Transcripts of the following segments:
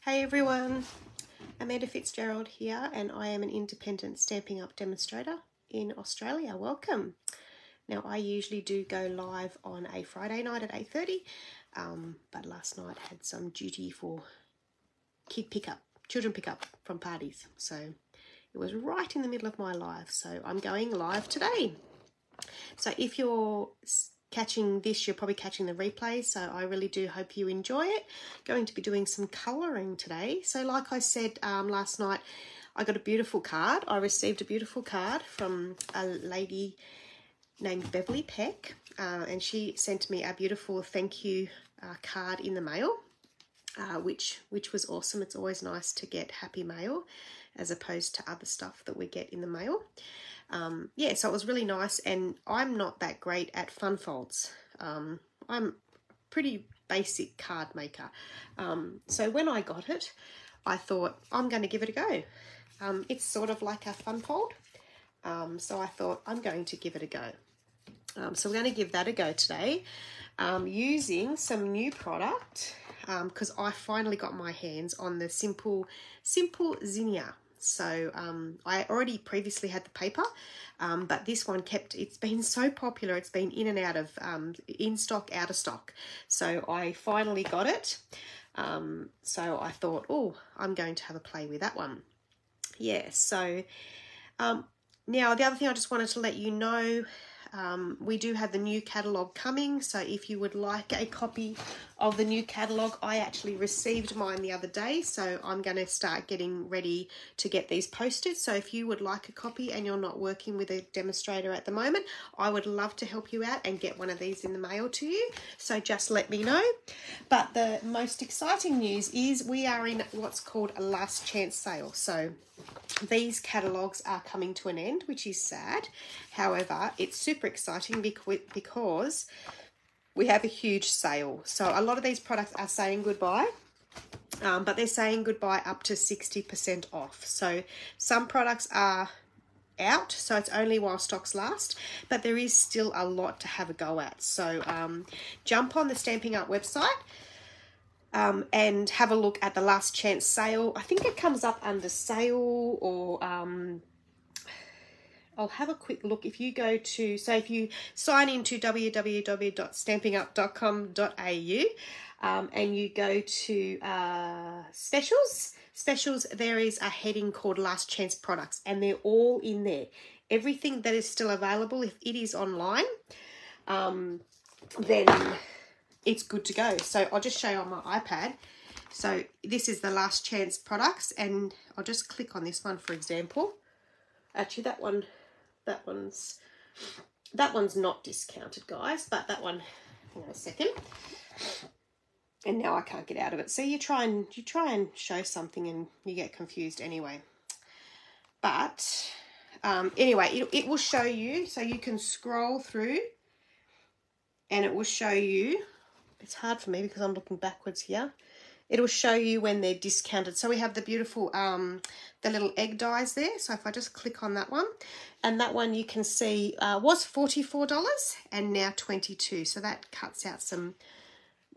Hey everyone, Amanda Fitzgerald here, and I am an independent Stampin' Up demonstrator in Australia. Welcome. Now I usually do go live on a Friday night at 8:30, but last night had some duty for children pickup from parties, so it was right in the middle of my live. So I'm going live today. So if you're catching this, you're probably catching the replay, so I really do hope you enjoy it. Going to be doing some colouring today. So like I said last night, I got a beautiful card. I received a beautiful card from a lady named Beverly Peck, and she sent me a beautiful thank you card in the mail, which was awesome. It's always nice to get happy mail as opposed to other stuff that we get in the mail. Yeah, so it was really nice, and I'm not that great at fun folds. I'm a pretty basic card maker. So when I got it, I thought I'm going to give it a go. It's sort of like a fun fold. So I thought I'm going to give it a go. So we're going to give that a go today, using some new product, because I finally got my hands on the simple Zinnia. So I already previously had the paper, but this one it's been so popular. It's been in and out of, in stock, out of stock. So I finally got it. So I thought, oh, I'm going to have a play with that one. Yeah, so now the other thing I just wanted to let you know, we do have the new catalogue coming, so if you would like a copy of the new catalogue, I actually received mine the other day, so I'm going to start getting ready to get these posted. So if you would like a copy and you're not working with a demonstrator at the moment, I would love to help you out and get one of these in the mail to you, so just let me know. But the most exciting news is we are in what's called a last chance sale. So these catalogues are coming to an end, which is sad. However, it's super exciting because we have a huge sale. So a lot of these products are saying goodbye, but they're saying goodbye up to 60% off. So some products are out, so it's only while stocks last, but there is still a lot to have a go at. So jump on the Stampin' Up website, and have a look at the last chance sale. I think it comes up under sale, or I'll have a quick look. If you go to, so if you sign into www.stampinup.com.au, and you go to specials, there is a heading called last chance products, and they're all in there. Everything that is still available, if it is online, then it's good to go. So I'll just show you on my iPad. So this is the last chance products, and I'll just click on this one, for example. Actually, that one's not discounted, guys, but that one, hang on a second. And now I can't get out of it. So you try and show something and you get confused anyway. But anyway, it will show you, so you can scroll through and it will show you. It's hard for me because I'm looking backwards here. It'll show you when they're discounted. So we have the beautiful, the little egg dies there. So if I just click on that one, and that one you can see was $44 and now $22. So that cuts out some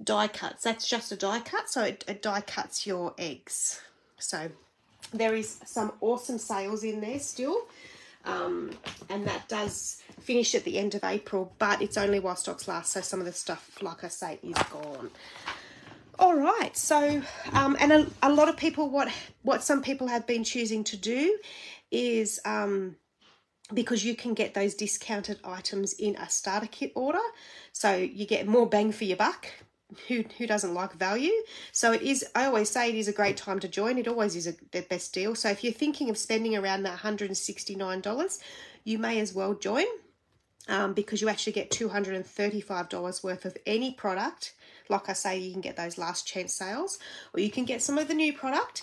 die cuts. That's just a die cut. So it die cuts your eggs. So there is some awesome sales in there still. And that does finish at the end of April, but it's only while stocks last, so some of the stuff, like I say, is gone. All right, so and a lot of people, what some people have been choosing to do is, because you can get those discounted items in a starter kit order, so you get more bang for your buck. Who doesn't like value? So it is, I always say it is a great time to join. It always is the best deal. So if you're thinking of spending around that $169, you may as well join, because you actually get $235 worth of any product. Like I say, you can get those last chance sales, or you can get some of the new product.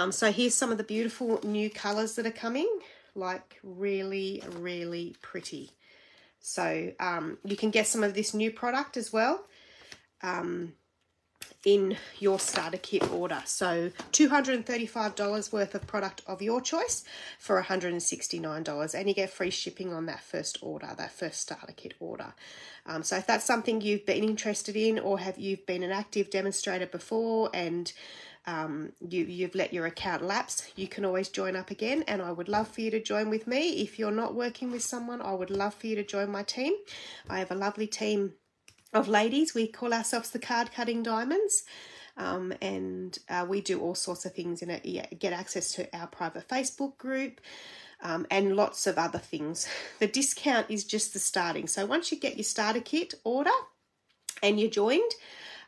So here's some of the beautiful new colors that are coming, like really, really pretty. So you can get some of this new product as well. in your starter kit order. So $235 worth of product of your choice for $169, and you get free shipping on that first order, that first starter kit order. So if that's something you've been interested in, or you've been an active demonstrator before and you've let your account lapse, you can always join up again, and I would love for you to join with me. If you're not working with someone, I would love for you to join my team. I have a lovely team of ladies. We call ourselves the Card Cutting Diamonds, and we do all sorts of things in it. You get access to our private Facebook group, and lots of other things. The discount is just the starting. So once you get your starter kit order and you're joined,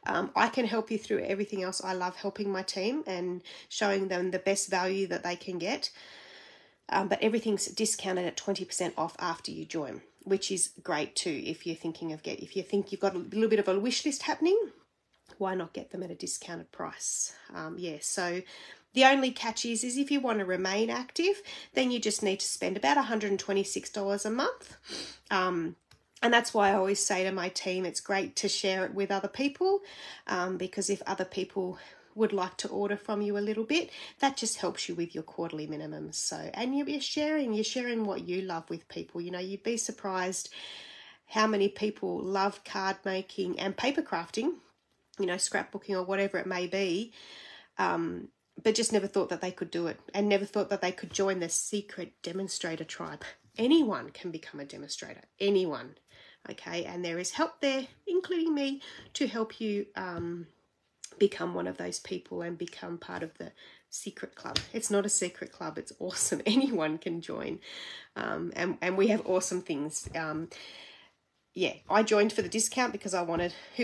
I can help you through everything else. I love helping my team and showing them the best value that they can get. But everything's discounted at 20% off after you join, which is great too. If you're thinking of if you think you've got a little bit of a wish list happening, why not get them at a discounted price? So the only catch is if you want to remain active, then you just need to spend about $126 a month. And that's why I always say to my team, it's great to share it with other people, because if other people would like to order from you a little bit, that just helps you with your quarterly minimums. So, and you're sharing what you love with people. You know, you'd be surprised how many people love card making and paper crafting, you know, scrapbooking or whatever it may be, but just never thought that they could do it, and never thought that they could join the secret demonstrator tribe. Anyone can become a demonstrator, anyone. Okay, and there is help there, including me, to help you become one of those people and become part of the secret club. It's not a secret club, it's awesome. Anyone can join, and we have awesome things. I joined for the discount because who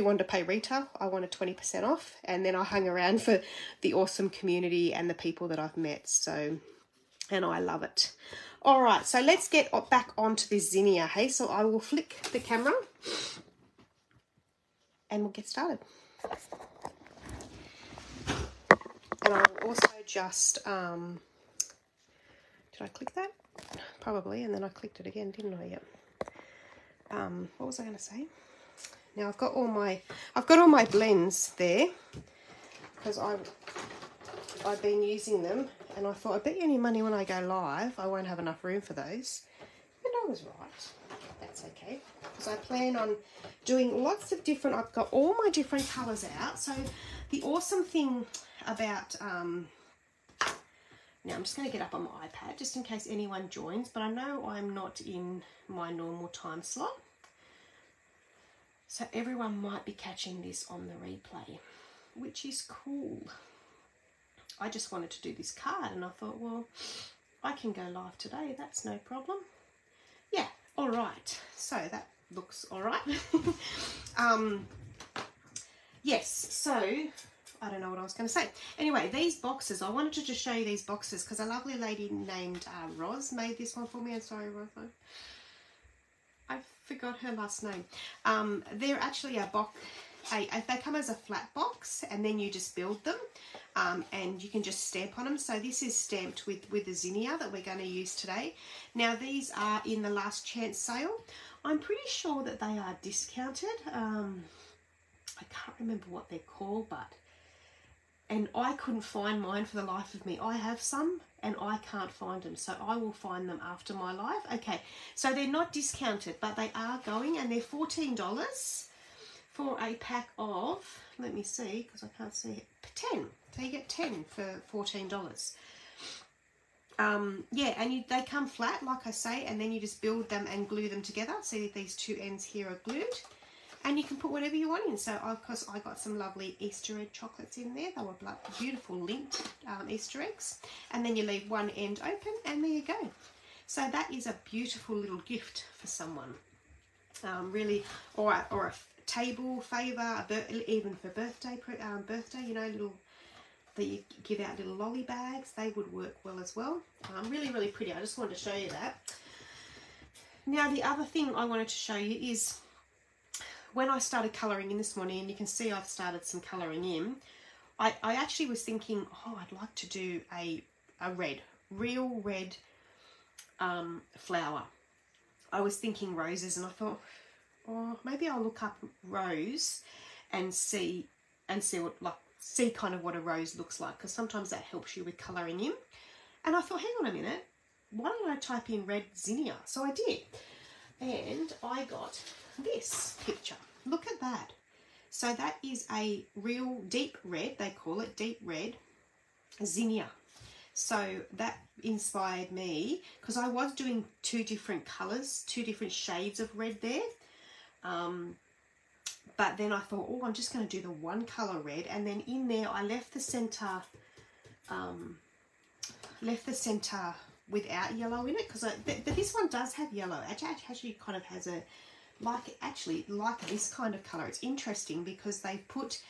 wanted to pay retail? I wanted 20% off, and then I hung around for the awesome community and the people that I've met. So, and I love it. All right, so let's get back onto this zinnia, hey? So I will flick the camera and we'll get started. And I'll also just, did I click that? Probably, and then I clicked it again, didn't I? Yep. What was I going to say? Now I've got all my blends there because I've been using them, and I thought, I bet you any money when I go live I won't have enough room for those. And I was right. That's okay, because I plan on doing lots of different, I've got all my different colours out. So the awesome thing about, now I'm just going to get up on my iPad just in case anyone joins, but I know I'm not in my normal time slot. So everyone might be catching this on the replay, which is cool. I just wanted to do this card, and I thought, well, I can go live today. That's no problem. Yeah, all right. So that looks all right. Yes, so I don't know what I was going to say. Anyway, these boxes, I wanted to just show you these boxes because a lovely lady named Roz made this one for me. I'm sorry, Roz. I forgot her last name. They're actually a box. They come as a flat box, and then you just build them, and you can just stamp on them. So this is stamped with the zinnia that we're going to use today. Now these are in the last chance sale. I'm pretty sure that they are discounted. I can't remember what they're called, and I couldn't find mine for the life of me. I have some and I can't find them, so I will find them after my live. Okay, so they're not discounted, but they are going, and they're $14 for a pack of, let me see, because I can't see it, 10. So you get 10 for $14. Yeah, and they come flat, like I say, and then you just build them and glue them together. See, these two ends here are glued, and you can put whatever you want in. So, of course, I got some lovely Easter egg chocolates in there. They were beautiful linked Easter eggs. And then you leave one end open, and there you go. So that is a beautiful little gift for someone. Really, or a table favour, even for birthday, you know, little that you give out little lolly bags. They would work well as well. Really, really pretty. I just wanted to show you that. Now, the other thing I wanted to show you is when I started colouring in this morning, and you can see I've started some colouring in, I actually was thinking, oh, I'd like to do a real red flower. I was thinking roses, and I thought, oh, maybe I'll look up rose and see and see kind of what a rose looks like, because sometimes that helps you with colouring in. And I thought, hang on a minute, why don't I type in red zinnia? So I did, and I got this picture. Look at that. So that is a real deep red, they call it deep red zinnia. So that inspired me, because I was doing two different colours, two different shades of red there. But then I thought, oh, I'm just going to do the one colour red, and then in there I left the centre without yellow in it, because this one does have yellow. It actually kind of has a like this kind of colour. It's interesting because they put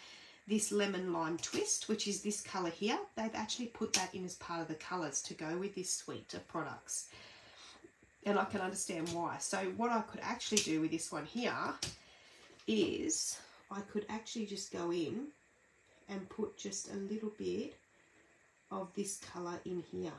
this lemon lime twist, which is this colour here. They've actually put that in as part of the colours to go with this suite of products, and I can understand why. So what I could actually do with this one here is I could actually just go in and put just a little bit of this colour in here.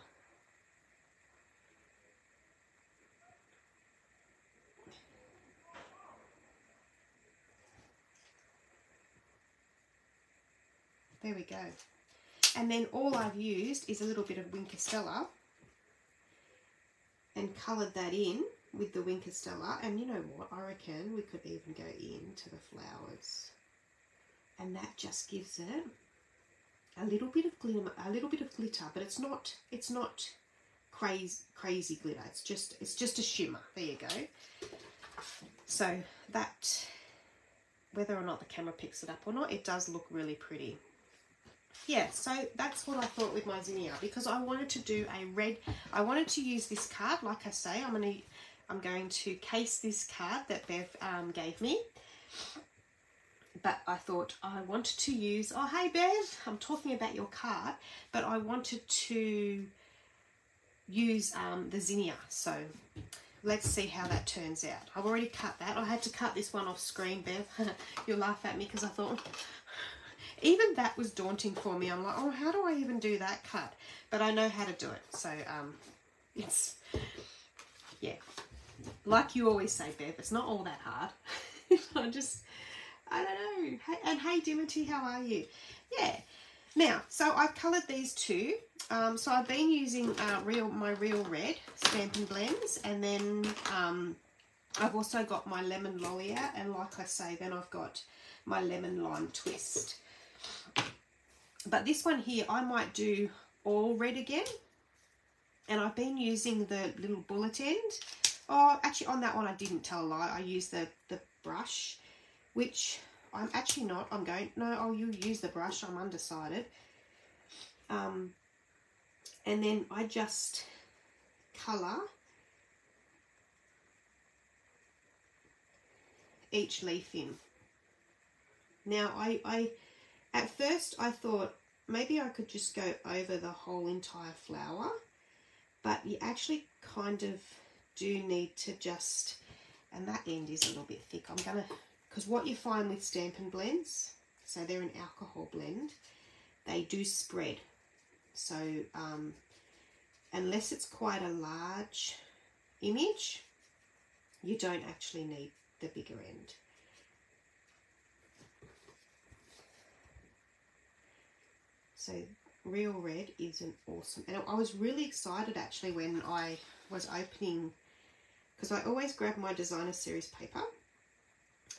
There we go. And then all I've used is a little bit of Winkestella and coloured that in with the Winkestella. And you know what, I reckon we could even go into the flowers, and that just gives it a little bit of glitter, but it's not crazy glitter. It's just a shimmer. There you go. So that, whether or not the camera picks it up or not, it does look really pretty. Yeah, so that's what I thought with my zinnia, because I wanted to do a red. I wanted to use this card, like I say. I'm going to case this card that Bev gave me. But I thought I wanted to use, oh hey Bev, I'm talking about your card, but I wanted to use the zinnia. So let's see how that turns out. I've already cut that. I had to cut this one off screen, Bev. You'll laugh at me because I thought, even that was daunting for me. I'm like, oh, how do I even do that cut? But I know how to do it. So it's, yeah, like you always say, Bev, it's not all that hard. I don't know. Hey, and hey, Dimity, how are you? Yeah. Now, so I've coloured these two. So I've been using my real red Stampin' blends, and then I've also got my lemon lollia, and like I say, then I've got my lemon lime twist. But this one here, I might do all red again. And I've been using the little bullet end. Oh, actually on that one I didn't tell a lie. I used the brush, which I'm actually not. I'll use the brush. I'm undecided. And then I just colour each leaf in. Now, I at first I thought maybe I could just go over the whole entire flower, but you actually kind of do need to just, and that end is a little bit thick. I'm gonna, because what you find with Stampin' blends, so they're an alcohol blend, they do spread. So unless it's quite a large image, you don't actually need the bigger end. So real red is an awesome, and I was really excited actually when I was opening, because I always grab my designer series paper,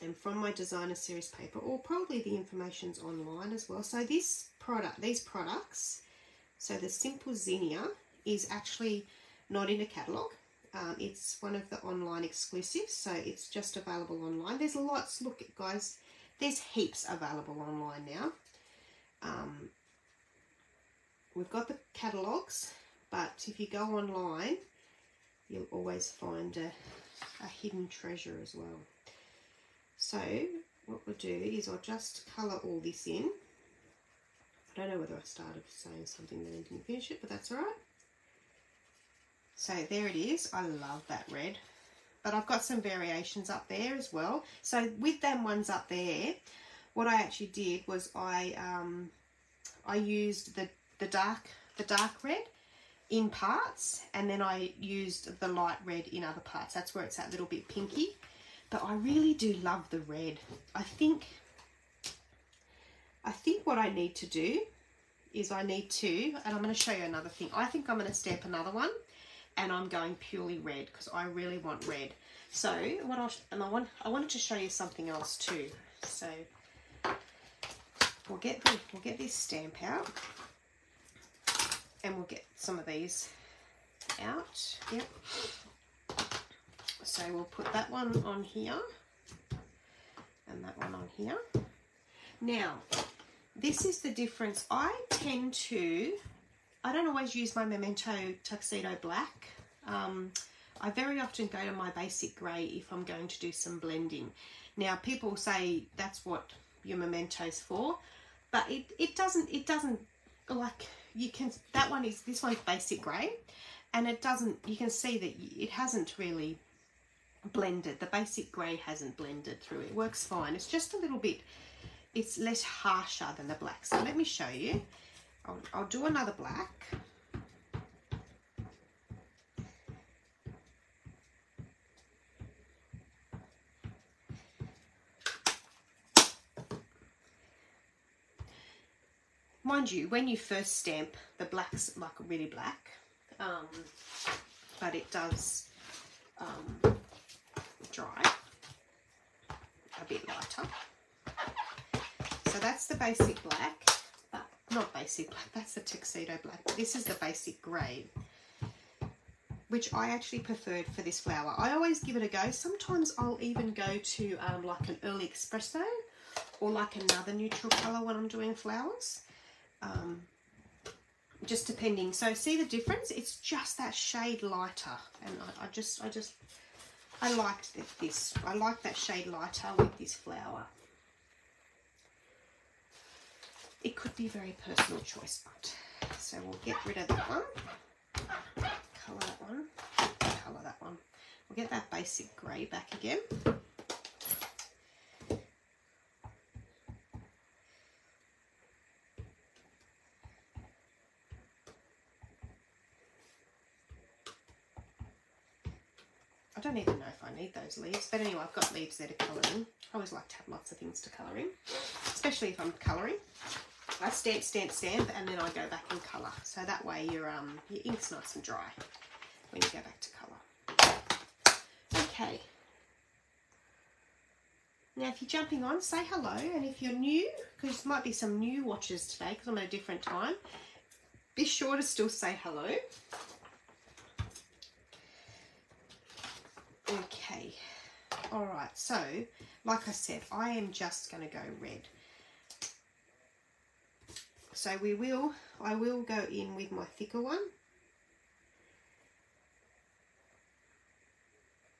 and from my designer series paper, or probably the information's online as well. So these products, so the Simple Zinnia is actually not in a catalogue. It's one of the online exclusives, so it's just available online. There's lots, look guys, there's heaps available online now. We've got the catalogues, but if you go online, you'll always find a hidden treasure as well. So what we'll do is I'll just colour all this in. I don't know whether I started saying something then didn't finish it, but that's all right. So there it is. I love that red. But I've got some variations up there as well. So with them ones up there, what I actually did was I used the dark red in parts, and then I used the light red in other parts. That's where it's that little bit pinky. But I really do love the red. I think I think what I need to do is and I'm going to show you another thing. I think I'm going to stamp another one, and I'm going purely red because I really want red. So I wanted to show you something else too. So we'll get this stamp out, and we'll get some of these out. Yep. So we'll put that one on here, and that one on here. Now, this is the difference. I don't always use my Memento Tuxedo Black. I very often go to my basic grey if I'm going to do some blending. Now, people say that's what your Memento's for, but it doesn't, like, this one's basic grey, and it doesn't, you can see that it hasn't really blended. The basic grey hasn't blended through. It works fine. It's just a little bit, it's less harsher than the black. So let me show you. I'll do another black. Mind you, when you first stamp, the black's like really black, but it does dry a bit lighter. So that's the basic black, but not basic black, that's the tuxedo black. This is the basic grey, which I actually preferred for this flower. I always give it a go. Sometimes I'll even go to like an early espresso or like another neutral colour when I'm doing flowers. Just depending. So see the difference? It's just that shade lighter, and I liked this. I like that shade lighter with this flower. It could be a very personal choice, but so we'll get rid of that one. Colour that one. Colour that one. We'll get that basic grey back again. I don't even know if I need those leaves, but anyway, I've got leaves there to colour in. I always like to have lots of things to colour in, especially if I'm colouring. I stamp, and then I go back and colour. So that way your ink's nice and dry when you go back to colour. Okay. Now, if you're jumping on, say hello, and if you're new, because there might be some new watchers today, because I'm at a different time, be sure to still say hello. Okay, all right, so like I said, I am just going to go red. So I will go in with my thicker one.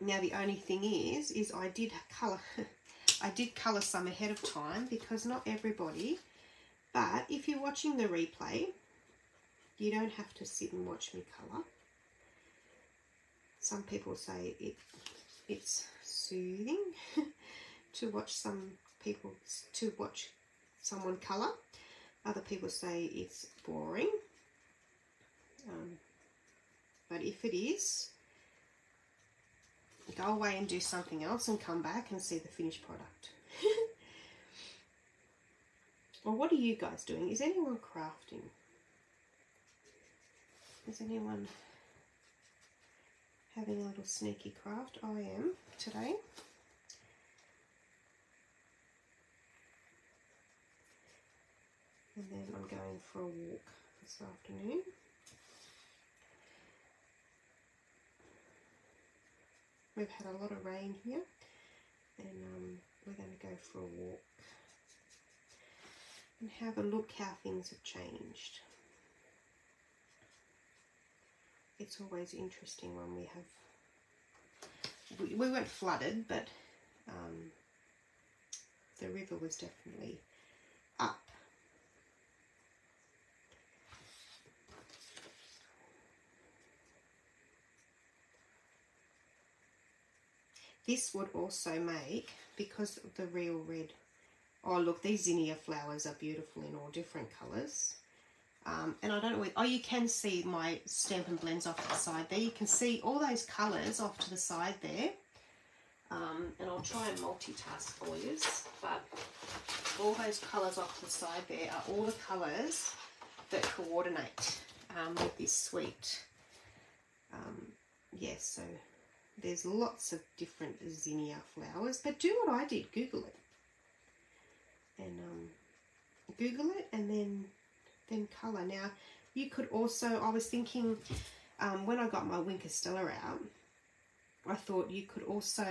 Now the only thing is I did colour some ahead of time, because not everybody, but if you're watching the replay, you don't have to sit and watch me colour. Some people say it's soothing to watch someone colour. Other people say it's boring. But if it is, go away and do something else and come back and see the finished product. Well, what are you guys doing? Is anyone crafting? Is anyone having a little sneaky craft? I am today. And then I'm going for a walk this afternoon. We've had a lot of rain here, and we're going to go for a walk and have a look how things have changed. It's always interesting when we have, we weren't flooded, but the river was definitely up. This would also make, because of the real red, oh look, these zinnia flowers are beautiful in all different colours. And I don't know, oh, you can see my Stampin' Blends off to the side there. You can see all those colours off to the side there. And I'll try and multitask for you, but all those colours off the side there are all the colours that coordinate with this suite. Yes, so there's lots of different zinnia flowers, but do what I did, Google it. And Google it and then colour. Now, you could also, I was thinking, when I got my Wink of Stella out, I thought you could also,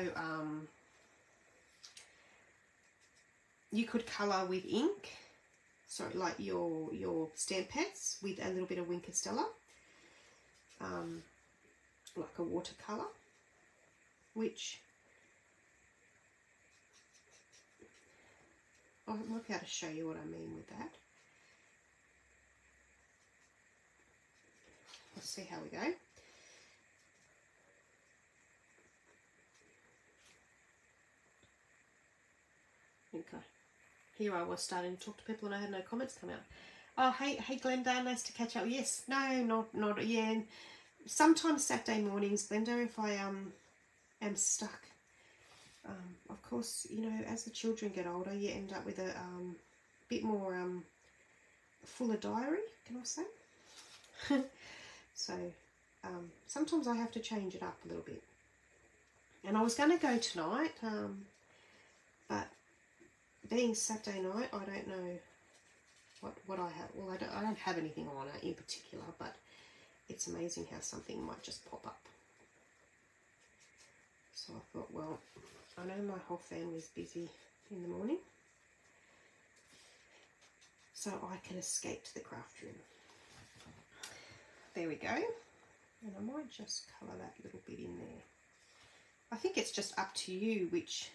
you could colour with ink, so like your stamp pads with a little bit of Wink of Stella, like a watercolour, which I might be able to show you what I mean with that. Let's see how we go. Okay. Here I was starting to talk to people and I had no comments come out. Oh, hey Glenda, nice to catch up. Yes, no, not yeah. Sometimes Saturday mornings, Glenda, if I am stuck. Of course, you know, as the children get older, you end up with a bit more fuller diary, can I say? So sometimes I have to change it up a little bit. And I was going to go tonight, but being Saturday night, I don't know what I have. Well, I don't have anything on it in particular, but it's amazing how something might just pop up. So I thought, well, I know my whole family's busy in the morning, so I can escape to the craft room. There we go. And I might just colour that little bit in there. I think it's just up to you which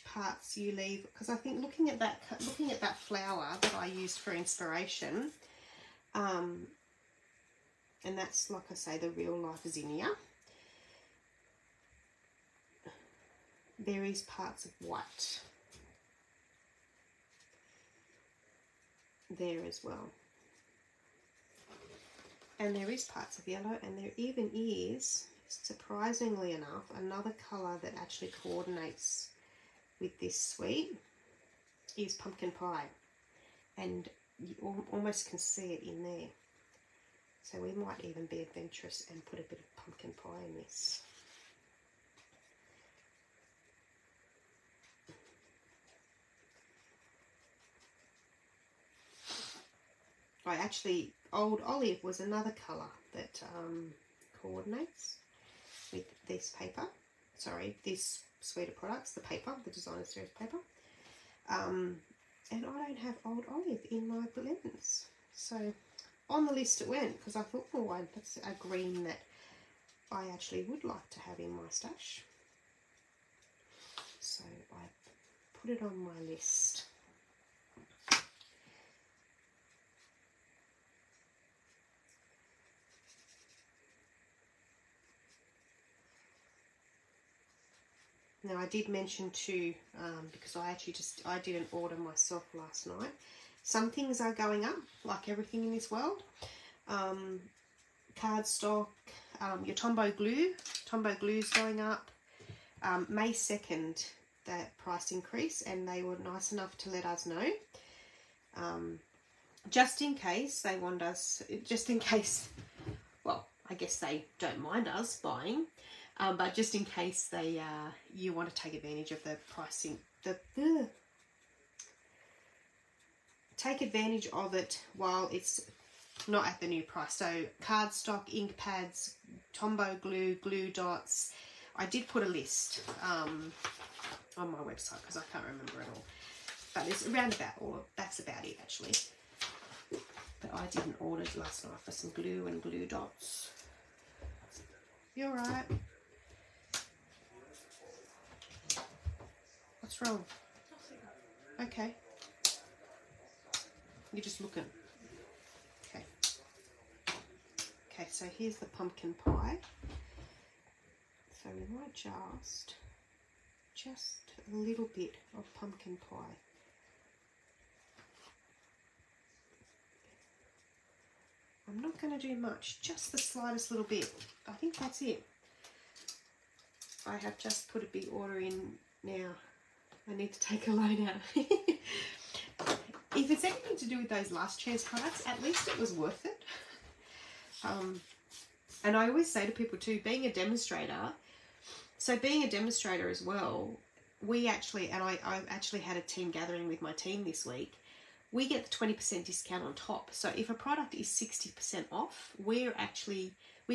parts you leave, because I think looking at that flower that I used for inspiration, and that's, like I say, the real life zinnia. There is parts of white there as well. And there is parts of yellow, and there even is, surprisingly enough, another colour that actually coordinates with this suite is pumpkin pie. And you almost can see it in there. So we might even be adventurous and put a bit of pumpkin pie in this. Old olive was another colour that coordinates with this paper. Sorry, this suite of products, the paper, the designer series paper. And I don't have old olive in my blends. So on the list it went, because I thought, oh, that's a green that I actually would like to have in my stash. So I put it on my list. Now I did mention too, because I did an order myself last night. Some things are going up, like everything in this world. Cardstock, your Tombow glue. Tombow glue is going up. May 2nd, that price increase, and they were nice enough to let us know. Just in case they want us, just in case, well, I guess they don't mind us buying. But just in case they, you want to take advantage of the pricing, take advantage of it while it's not at the new price. So cardstock, ink pads, Tombow glue, glue dots. I did put a list on my website because I can't remember it all. But it's around about all. That's about it actually. But I did an order last night for some glue and glue dots. You alright? What's wrong? Nothing. Okay. You're just looking. Okay. Okay, so here's the pumpkin pie. So we might just a little bit of pumpkin pie. I'm not going to do much, just the slightest little bit. I think that's it. I have just put a big order in now. I need to take a loan out. If it's anything to do with those last chance products, at least it was worth it. And I always say to people too, being a demonstrator, as well, we actually, and I actually had a team gathering with my team this week, we get the 20% discount on top. So if a product is 60% off, we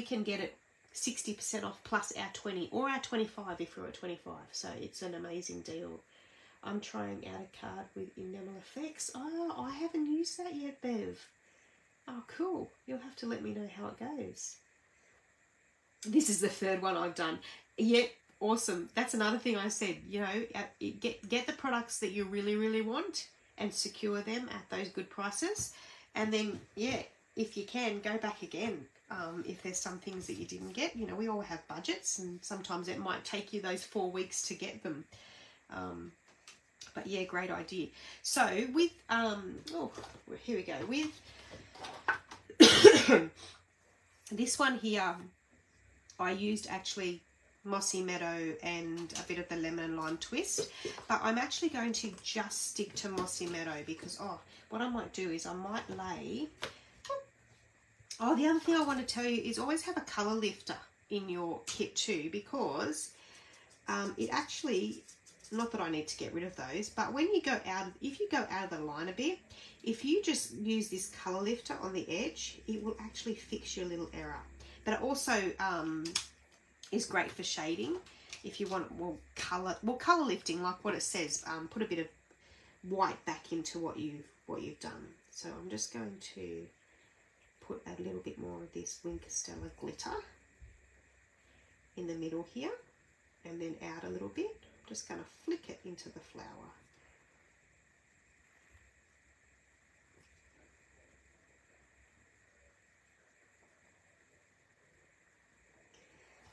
can get it 60% off plus our 20 or our 25 if we're at 25. So it's an amazing deal. I'm trying out a card with enamel effects. Oh, I haven't used that yet, Bev. Oh, cool. You'll have to let me know how it goes. This is the third one I've done. Yeah, awesome. That's another thing I said, you know, get the products that you really, really want and secure them at those good prices. And then, yeah, if you can, go back again. If there's some things that you didn't get, you know, we all have budgets and sometimes it might take you those 4 weeks to get them. But yeah, great idea. So with, here we go. With this one here, I used actually Mossy Meadow and a bit of the lemon and lime twist, but I'm actually going to just stick to Mossy Meadow because, what I might do is I might lay, the other thing I want to tell you is always have a colour lifter in your kit too, because it actually, not that I need to get rid of those, but when you go out, if you go out of the line a bit, if you just use this colour lifter on the edge, it will actually fix your little error. But it also is great for shading. If you want colour lifting, like what it says, put a bit of white back into what you've done. So I'm just going to put a little bit more of this Winker Stella glitter in the middle here, and then out a little bit. I'm just going to flick it into the flower.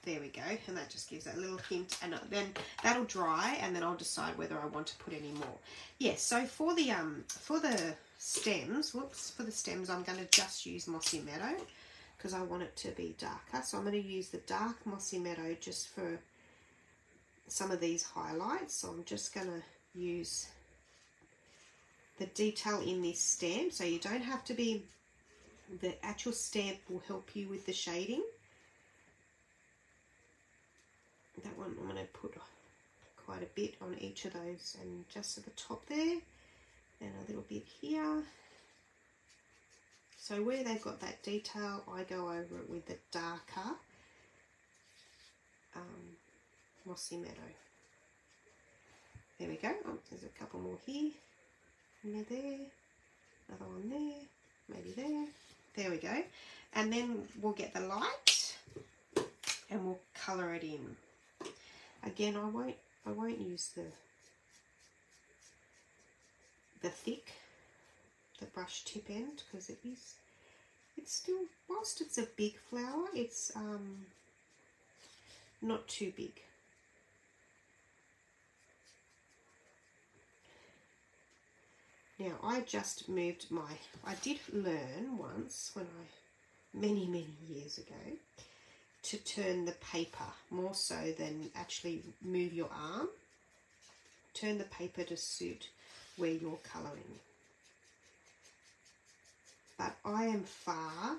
There we go, and that just gives that little hint, and then that'll dry, and then I'll decide whether I want to put any more. Yes, so for the stems, I'm going to just use Mossy Meadow because I want it to be darker. So I'm going to use the dark Mossy Meadow just for some of these highlights. So I'm just going to use the detail in this stamp. So you don't have to be, the actual stamp will help you with the shading. That one I'm going to put quite a bit on each of those, and just at the top there, and a little bit here. So where they've got that detail, I go over it with the darker Mossy Meadow. There we go. Oh, there's a couple more here. There, another one there, maybe there. There we go. And then we'll get the light and we'll colour it in. Again, I won't use the thick, the brush tip end, because it's still, whilst it's a big flower, it's not too big. Now I just moved I did learn once many years ago, to turn the paper more so than actually move your arm. Turn the paper to suit where you're colouring. But I am far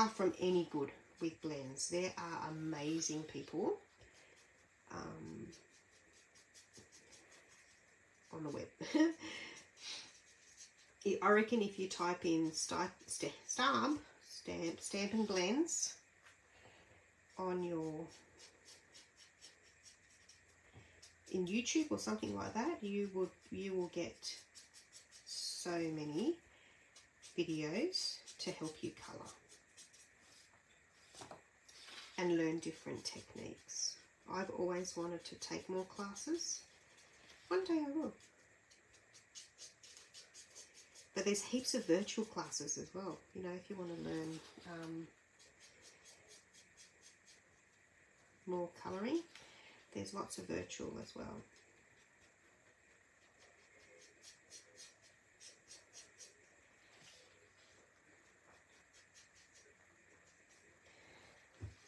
from any good with blends. There are amazing people on the web. I reckon if you type in Stampin' blends on in YouTube or something like that, you will get so many videos to help you colour and learn different techniques. I've always wanted to take more classes. One day I will. But there's heaps of virtual classes as well, you know, if you want to learn more colouring. There's lots of virtual as well.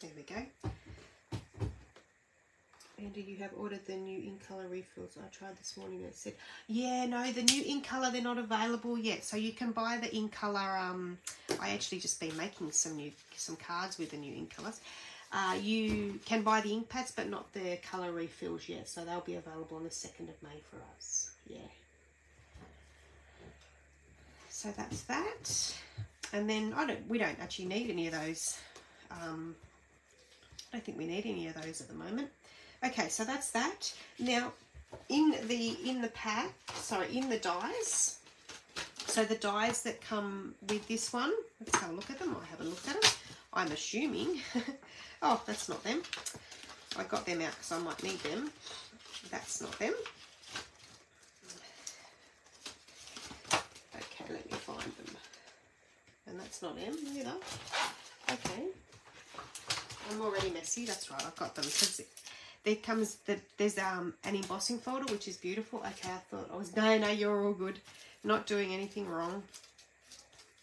There There we go. And you have ordered the new ink colour refills. I tried this morning and it said, yeah, no, the new ink colour, they're not available yet. So you can buy the ink colour. I actually just been making some cards with the new ink colours. You can buy the ink pads, but not the colour refills yet. So they'll be available on the 2nd of May for us. Yeah. So that's that. And then we don't actually need any of those. I don't think we need any of those at the moment. Okay, so that's that. Now, in the pack, sorry, in the dies. So the dies that come with this one, let's have a look at them. I haven't looked at them. I'm assuming. Oh, that's not them. I got them out because I might need them. That's not them. Okay, let me find them. And that's not them either. Okay. I'm already messy. That's right, I've got them. There comes there's an embossing folder, which is beautiful. Okay, I thought I was no, you're all good. Not doing anything wrong.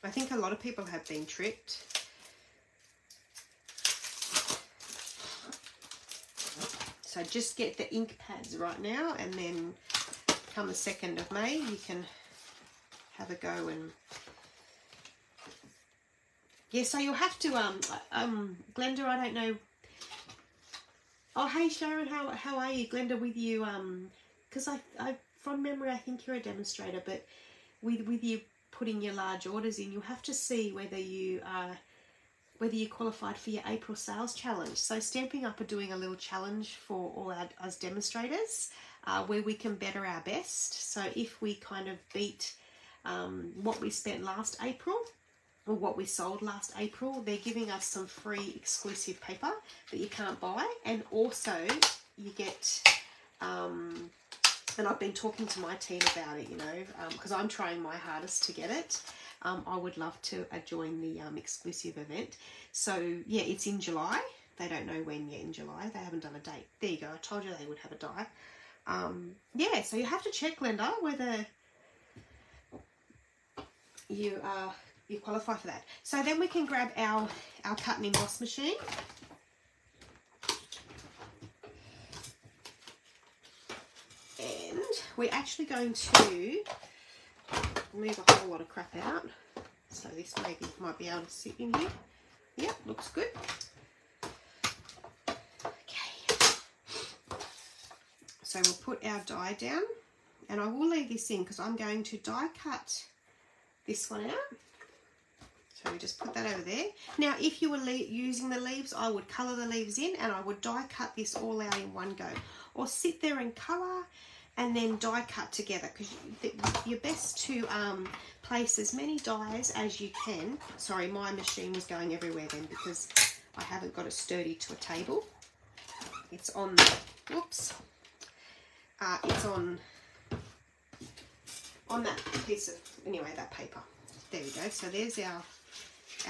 I think a lot of people have been tricked. So just get the ink pads right now, and then come the 2nd of May, you can have a go. And yeah, so you'll have to Glenda, I don't know. Oh, hey Sharon, how are you? Glenda with you, because I from memory I think you're a demonstrator, but with you putting your large orders in, you'll have to see whether you qualified for your April sales challenge. So Stampin' Up are doing a little challenge for all us demonstrators, where we can better our best. So if we kind of beat what we spent last April, or what we sold last April, they're giving us some free exclusive paper that you can't buy, and also you get and I've been talking to my team about it, you know, because I'm trying my hardest to get it. I would love to join the exclusive event. So yeah, it's in July. They don't know when yet in July. They haven't done a date. There you go. I told you they would have a die. Yeah, so you have to check, Linda, whether you qualify for that. So then we can grab our cut and emboss machine. And we're actually going to move a whole lot of crap out. So this maybe might be able to sit in here. Yep, looks good. Okay. So we'll put our die down, and I will leave this in because I'm going to die cut this one out. So we just put that over there. Now, if you were using the leaves, I would colour the leaves in, and I would die cut this all out in one go. Or sit there and colour and then die cut together, because you're best to place as many dies as you can. Sorry, my machine was going everywhere then because I haven't got it sturdy to a table. It's on, whoops, it's on that piece of, anyway, that paper. There we go. So there's our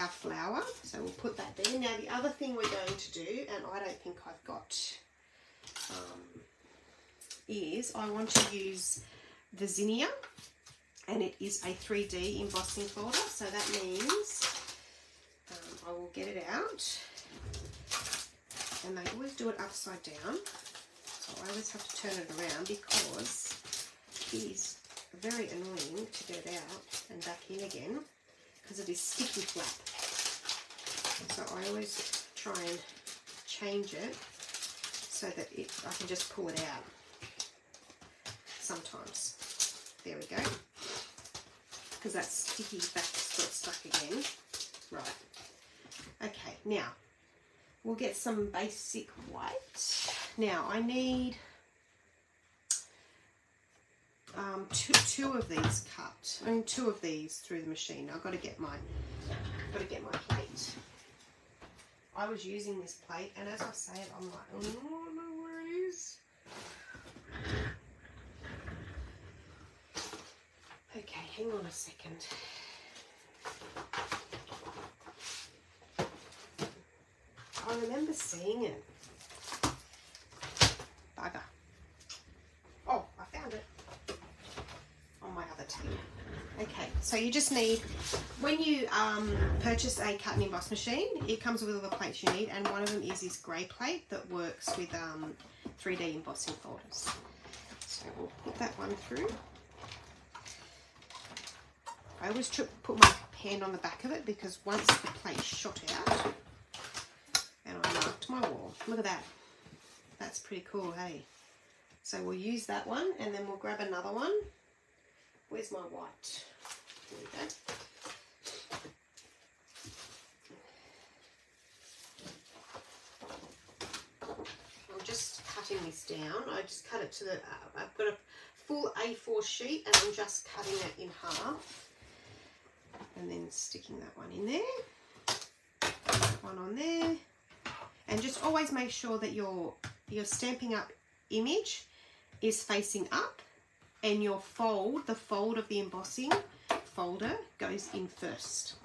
flower. So we'll put that there. Now the other thing we're going to do, and I don't think I've got, is I want to use the Zinnia, and it is a 3D embossing folder. So that means I will get it out, and they always do it upside down. So I always have to turn it around because it is very annoying to get it out and back in again because of this sticky flap. So I always try and change it so that I can just pull it out sometimes. There we go. Because that sticky back's got stuck again. Right. Okay, now we'll get some basic white. Now I need two of these cut. I mean, two of these through the machine. I've got to get my plate. I was using this plate, and as I say it, I'm like, oh, I don't know where it is. Okay, hang on a second. I remember seeing it. Bugger. Oh, I found it on my other table. Okay, so you just need, when you purchase a cut and emboss machine, it comes with all the plates you need, and one of them is this grey plate that works with 3D embossing folders. So we'll put that one through. I always put my hand on the back of it because once the plate shot out, and I marked my wall. Look at that. That's pretty cool, hey? So we'll use that one, and then we'll grab another one. Where's my white? There we go. I'm just cutting this down. I just cut it to the, I've got a full A4 sheet and I'm just cutting it in half. And then sticking that one in there. One on there. And just always make sure that your Stampin' Up image is facing up, and your fold, the fold of the embossing folder, goes in first.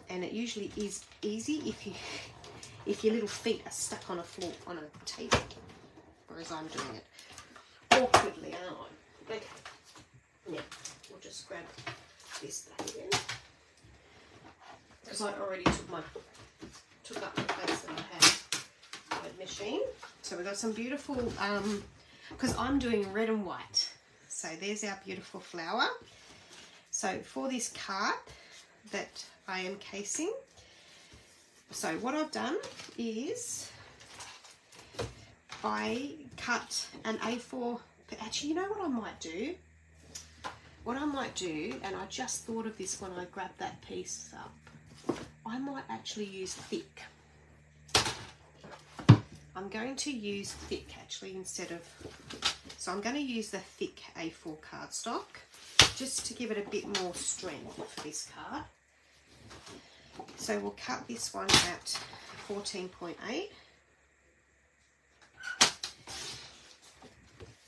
And it usually is easy if your little feet are stuck on a floor, on a table, whereas I'm doing it awkwardly, aren't I? Okay. Yeah, we'll just grab this back again because I already took up the place that I had my machine. So we've got some beautiful, because I'm doing red and white. So there's our beautiful flower. So for this card that I am casing, so what I've done is I cut an A4, actually you know what I might do? What I might do, and I just thought of this when I grabbed that piece up, I might actually use thick. I'm going to use thick actually instead of, so I'm going to use the thick A4 cardstock just to give it a bit more strength for this card. So we'll cut this one at 14.8.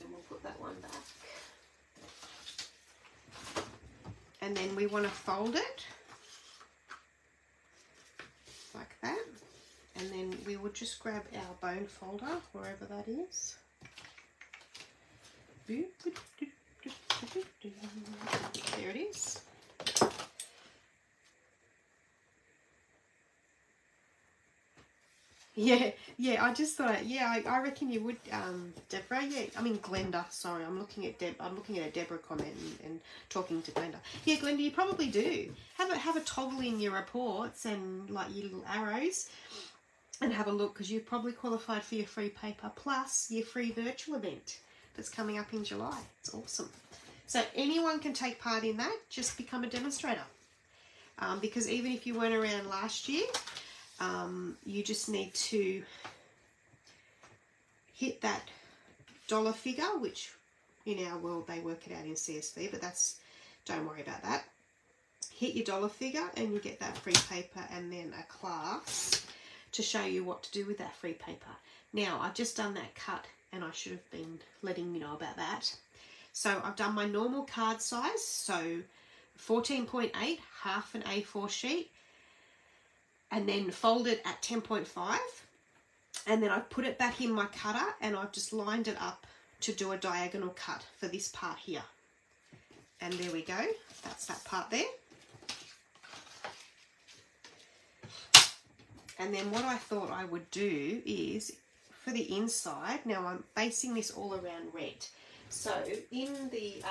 And we'll put that one back. And then we want to fold it like that. And then we will just grab our bone folder, wherever that is. There it is. Yeah, I just thought, yeah, I reckon you would, Deborah. Yeah, I mean Glenda. Sorry, I'm looking at a Deborah comment and talking to Glenda. Yeah, Glenda, you probably do. Have a toggle in your reports and like your little arrows, and have a look because you've probably qualified for your free paper plus your free virtual event that's coming up in July. It's awesome. So anyone can take part in that. Just become a demonstrator, because even if you weren't around last year, you just need to hit that dollar figure, which in our world they work it out in CSV, but don't worry about that. Hit your dollar figure and you get that free paper and then a class to show you what to do with that free paper. Now I've just done that cut and I should have been letting you know about that. So I've done my normal card size, so 14.8, half an A4 sheet, and then fold it at 10.5, and then I've put it back in my cutter and I've just lined it up to do a diagonal cut for this part here. And there we go, that's that part there. And then what I thought I would do is for the inside, now I'm basing this all around red. So in the,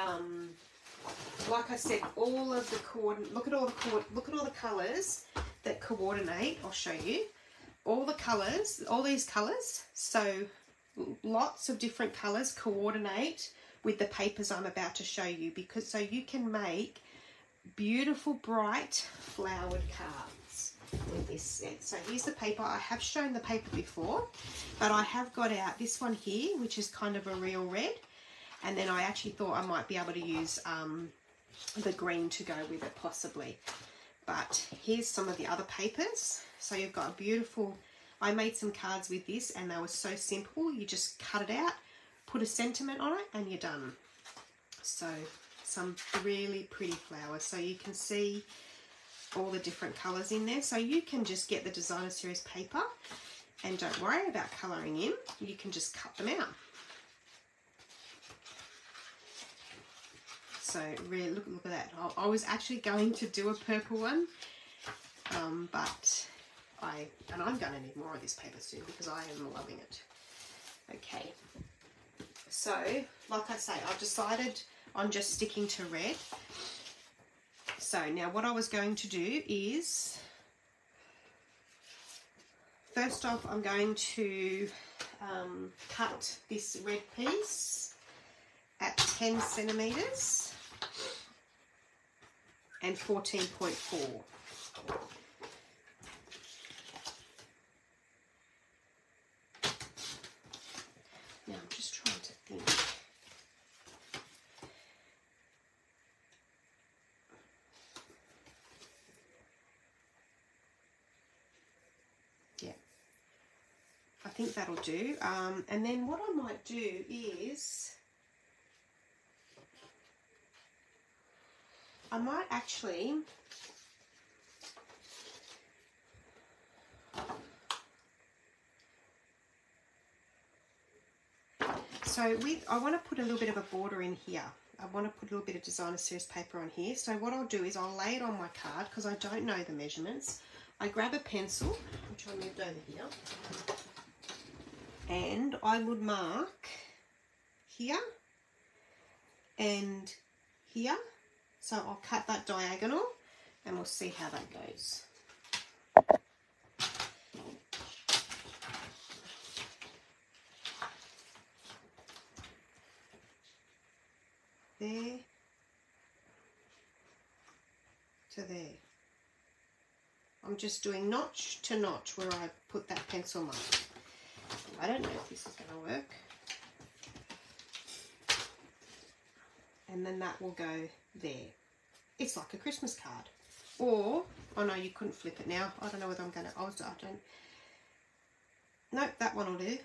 like I said, all of the look at all the colours that coordinate. I'll show you all the colours, all these colours. So lots of different colours coordinate with the papers I'm about to show you, because so you can make beautiful bright flowered cards with this set. So here's the paper. I have shown the paper before, but I have got out this one here, which is kind of a real red, and then I actually thought I might be able to use the green to go with it possibly. But here's some of the other papers. So you've got a beautiful, I made some cards with this and they were so simple. You just cut it out, put a sentiment on it and you're done. So some really pretty flowers. So you can see all the different colours in there. So you can just get the designer series paper and don't worry about colouring in. You can just cut them out. So really, look at that. I was actually going to do a purple one, but I'm going to need more of this paper soon because I am loving it. Okay, so like I say, I've decided on just sticking to red. So now what I was going to do is, first off, I'm going to cut this red piece at 10 centimeters and 14.4. Now I'm just trying to think. Yeah, I think that'll do. And then what I might do is I might actually I want to put a little bit of a border in here. I want to put a little bit of designer series paper on here. So what I'll do is I'll lay it on my card because I don't know the measurements. I grab a pencil, which I moved over here, and I would mark here and here. So I'll cut that diagonal and we'll see how that goes. There to there. I'm just doing notch to notch where I put that pencil mark. I don't know if this is going to work. And then that will go there. It's like a Christmas card. Or, oh no, you couldn't flip it now. I don't know whether I'm going to, I don't. Nope, that one will do.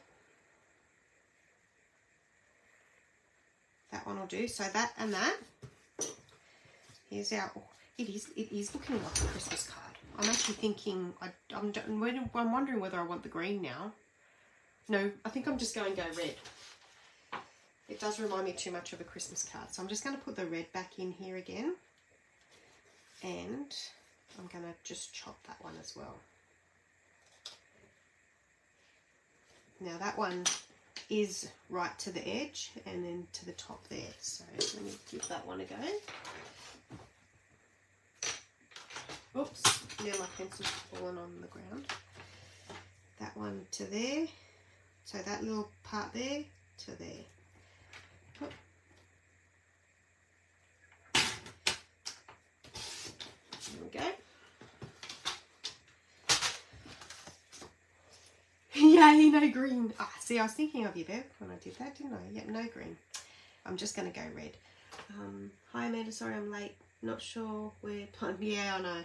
That one will do. So that and that. Here's our, it is looking like a Christmas card. I'm actually thinking, I'm wondering whether I want the green now. No, I think I'm just going to go red. It does remind me too much of a Christmas card. So I'm just going to put the red back in here again. And I'm going to just chop that one as well. Now that one is right to the edge and then to the top there. So let me give that one a go. Oops, now my pencil's fallen on the ground. That one to there. So that little part there to there. Oh. There we go. Yay, no green. Ah, see, I was thinking of you there when I did that, didn't I? Yep, no green. I'm just going to go red. Hi, Amanda. Sorry I'm late. Not sure where time. Yeah, I know.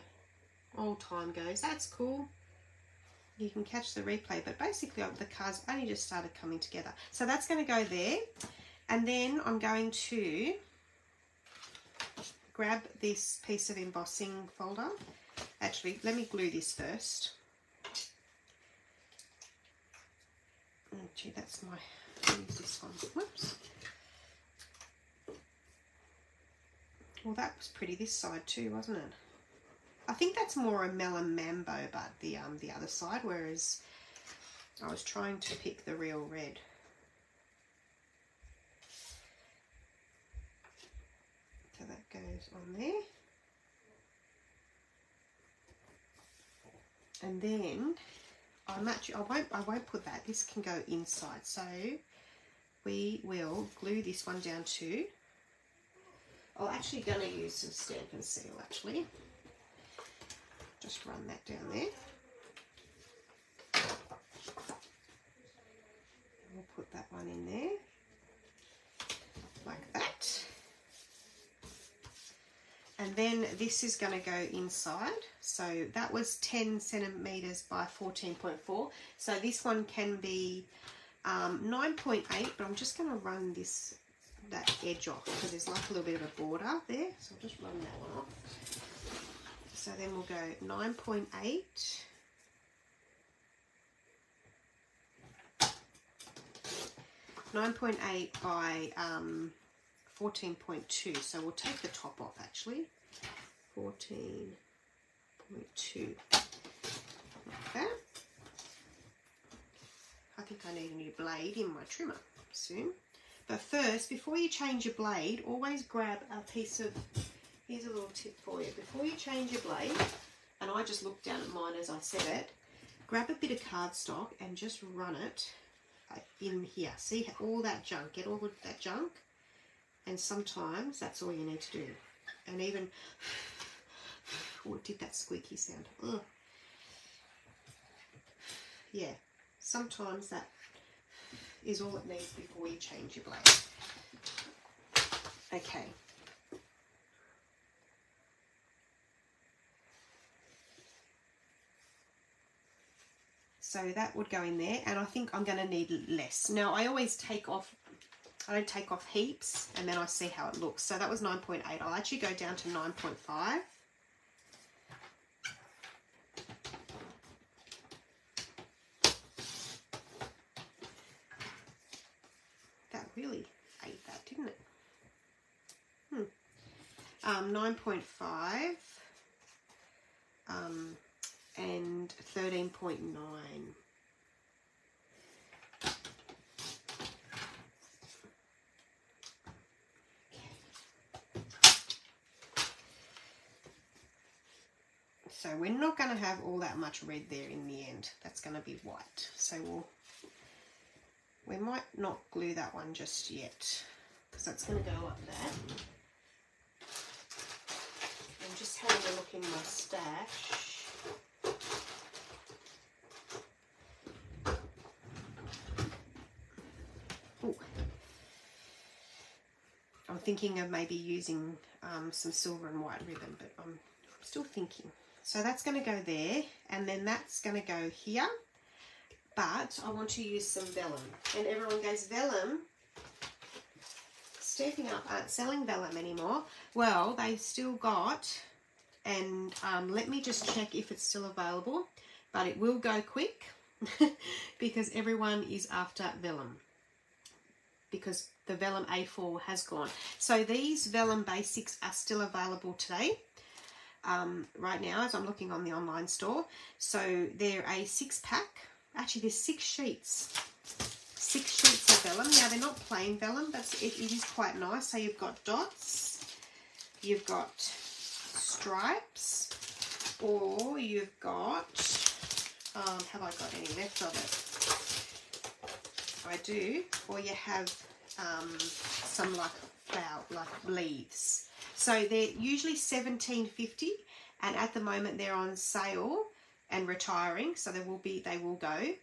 All time goes. That's cool. You can catch the replay, but basically the cards only just started coming together. So that's going to go there. And then I'm going to grab this piece of embossing folder. Actually, let me glue this first. Oh, gee, that's my, I'll use this one. Whoops. Well, that was pretty this side too, wasn't it? I think that's more a melon mambo, but the other side, whereas I was trying to pick the real red. So that goes on there. And then I won't put that. This can go inside. So we will glue this one down too. I'm actually going to use some Stampin' Seal actually. Just run that down there. We'll put that one in there, like that. And then this is going to go inside. So that was 10 centimeters by 14.4. So this one can be 9.8, but I'm just going to run that edge off because there's like a little bit of a border there. So I'll just run that one off. So then we'll go 9.8. 9.8 by 14.2, so we'll take the top off actually. 14.2, like that. I think I need a new blade in my trimmer soon. But first, before you change your blade, always grab a piece of, here's a little tip for you. Before you change your blade, and I just looked down at mine as I said it, grab a bit of cardstock and just run it in here. See all that junk, get all of that junk. And sometimes that's all you need to do. And even, oh, it did that squeaky sound. Ugh. Yeah, sometimes that is all it needs before you change your blade. Okay. So that would go in there, and I think I'm going to need less. Now I always take off, I don't take off heaps, and then I see how it looks. So that was 9.8. I'll actually go down to 9.5. That really ate that, didn't it? 9.5 and 13.9. So we're not going to have all that much red there in the end. That's going to be white. So we might not glue that one just yet, because that's going to go up there. I'm just having a look in my stash. Ooh. I'm thinking of maybe using some silver and white ribbon, but I'm still thinking. So that's going to go there, and then that's going to go here. But I want to use some vellum. And everyone goes, vellum? Stampin' Up aren't selling vellum anymore. Well, they still got, and let me just check if it's still available. But it will go quick because everyone is after vellum, because the vellum A4 has gone. So these vellum basics are still available today. Right now, as I'm looking on the online store. So they're a 6-pack. Actually, there's 6 sheets. 6 sheets of vellum. Now, they're not plain vellum, but it is quite nice. So you've got dots, you've got stripes, or you've got, have I got any left of it? I do. Or you have some like flower, like leaves. So they're usually $17.50, and at the moment they're on sale and retiring, so they will go.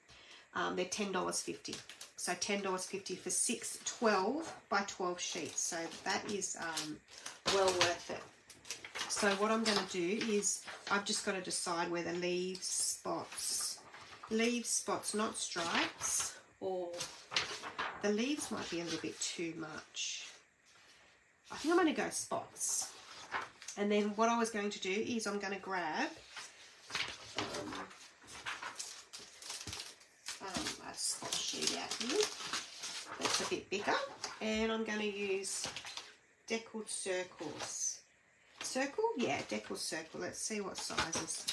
They're $10.50. So $10.50 for 6 12 by 12 sheets. So that is well worth it. So what I'm going to do is I've just got to decide whether leaves, spots, not stripes, or the leaves might be a little bit too much. I think I'm going to go spots. And then what I was going to do is I'm going to grab a spot sheet out here that's a bit bigger, and I'm going to use deckled circles. Circle? Yeah, deckled circle. Let's see what sizes.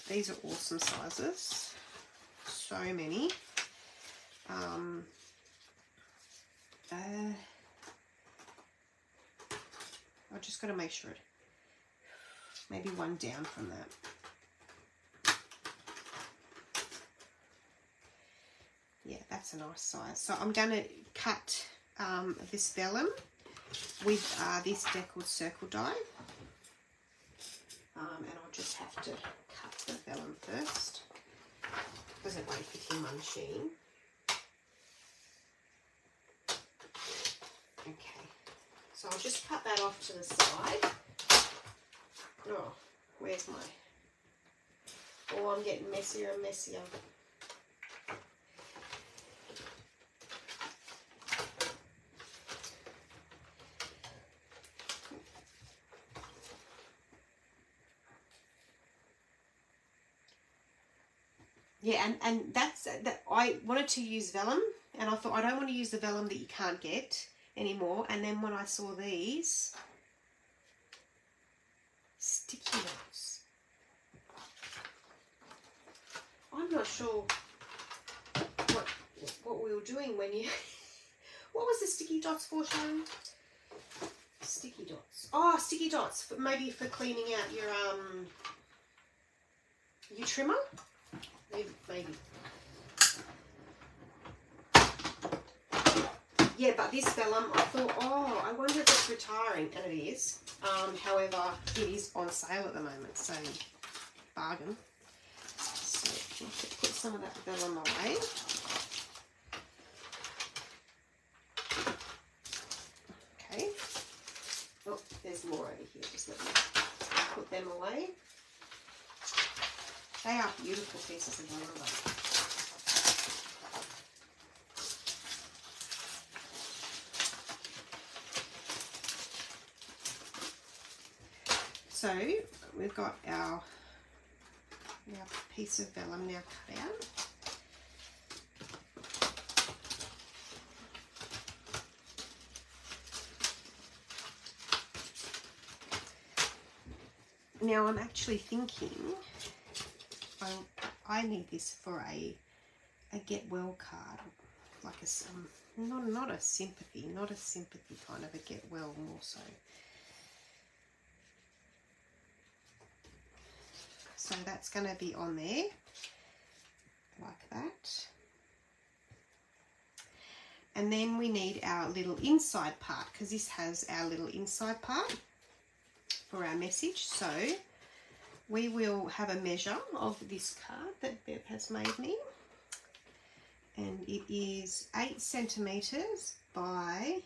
These are awesome sizes. So many. I've just got to make sure it, maybe one down from that. Yeah, that's a nice size. So I'm going to cut this vellum with this deckled circle die. And I'll just have to cut the vellum first, because it won't fit in my machine. Okay. So I'll just cut that off to the side. Oh, where's my... Oh, I'm getting messier and messier. Yeah, and that's that. I wanted to use vellum, and I thought I don't want to use the vellum that you can't get, anymore. And then when I saw these sticky notes, I'm not sure what we were doing when you... What was the sticky dots for, Sharon? Sticky dots. Oh, sticky dots. Maybe for cleaning out your trimmer? Maybe. Yeah, but this vellum, I thought, oh, I wonder if it's retiring, and it is. However, it is on sale at the moment, so bargain. So let's put some of that vellum away. Okay. Oh, there's more over here. Just let me put them away. They are beautiful pieces of vellum though. So we've got our piece of vellum now cut out. Now I'm actually thinking I need this for a get well card, like a not a sympathy kind of a get well, more so. So that's going to be on there like that. And then we need our little inside part, because this has our little inside part for our message. So we will have a measure of this card that Bev has made me. And it is 8 centimetres by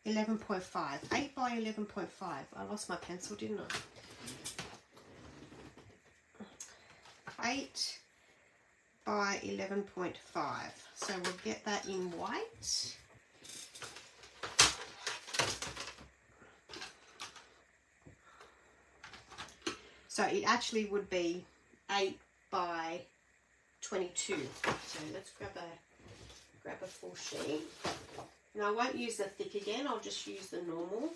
11.5. 8 by 11.5. I lost my pencil, didn't I? 8 by 11.5. So we'll get that in white. So it actually would be 8 by 22. So let's grab a full sheet. Now I won't use the thick again, I'll just use the normal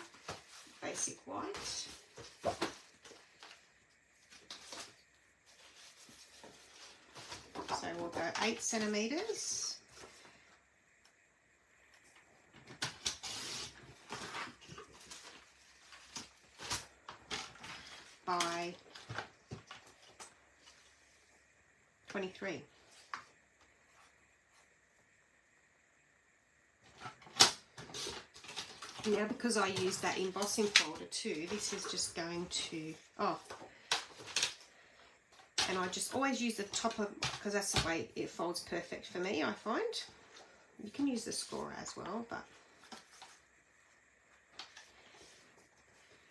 basic white. So we'll go 8 centimetres by 23. Now because I used that embossing folder too, this is just going to, and I just always use the top of, because that's the way it folds perfect for me, I find. You can use the scorer as well, but,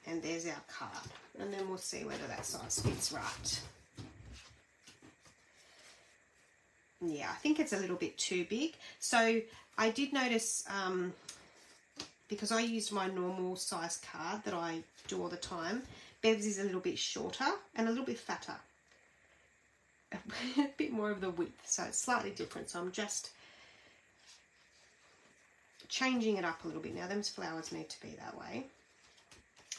and there's our card. And then we'll see whether that size fits right. Yeah, I think it's a little bit too big. So I did notice, because I used my normal size card that I do all the time, Bev's is a little bit shorter and a little bit fatter. A bit more of the width, so it's slightly different. So I'm just changing it up a little bit. Now those flowers need to be that way.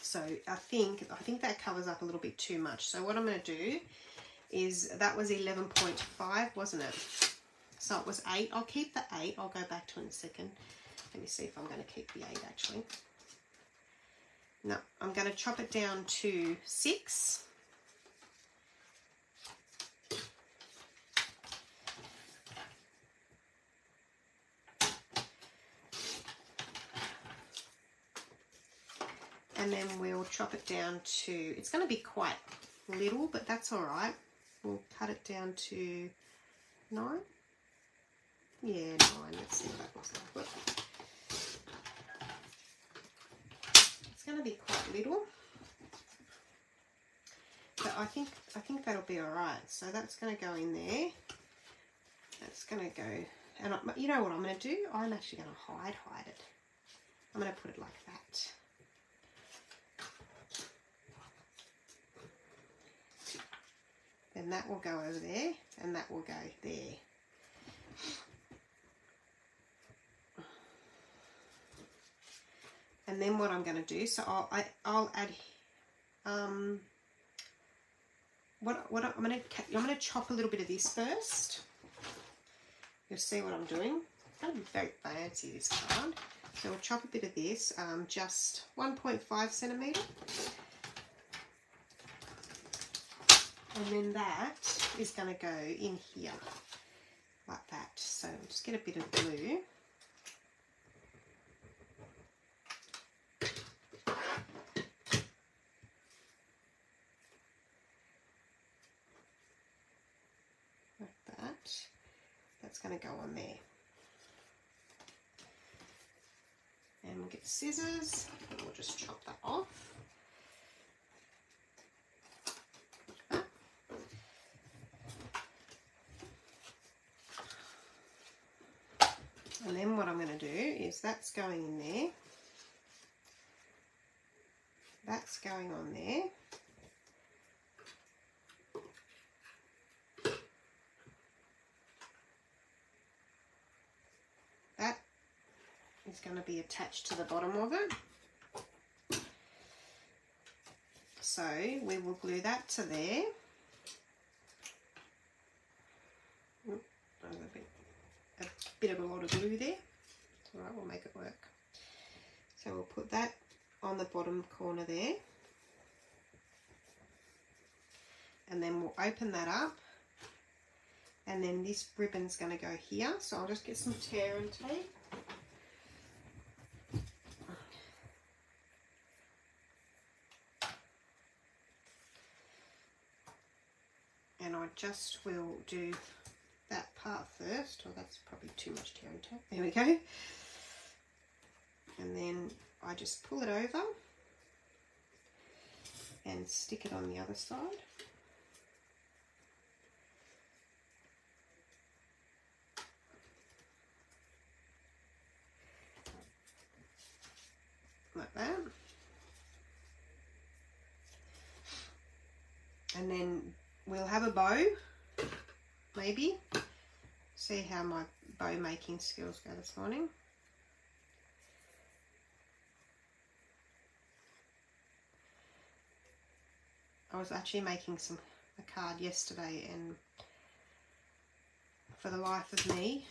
So I think that covers up a little bit too much. So what I'm going to do is, that was 11.5, wasn't it? So it was 8. I'll keep the 8. I'll go back to it in a second. Let me see if I'm going to keep the 8 actually. No, I'm going to chop it down to 6. And then we'll chop it down to, it's going to be quite little, but that's all right. We'll cut it down to 9. Yeah, 9. Let's see what that looks like. It's going to be quite little, but I think that'll be all right. So that's going to go in there. That's going to go, and you know what I'm going to do? I'm actually going to hide it. I'm going to put it like that. Then that will go over there, and that will go there. And then what I'm going to do, so I'll add I'm going to chop a little bit of this first. You'll see what I'm doing. It's going to be very fancy, this card. So we'll chop a bit of this, just 1.5 centimetre. And then that is going to go in here, like that. So we'll just get a bit of glue. Like that. That's going to go on there. And we'll get scissors and we'll just chop that off. And then what I'm going to do is that's going in there. That's going on there. That is going to be attached to the bottom of it. So we will glue that to there. A bit of a lot of glue there. All right, we'll make it work. So we'll put that on the bottom corner there. And then we'll open that up. And then this ribbon's going to go here. So I'll just get some tear and tape. And I just will do that part first. Oh, that's probably too much tear and tape. There we go. And then I just pull it over and stick it on the other side. Like that. And then we'll have a bow, maybe. See how my bow making skills go this morning. I was actually making a card yesterday, and for the life of me,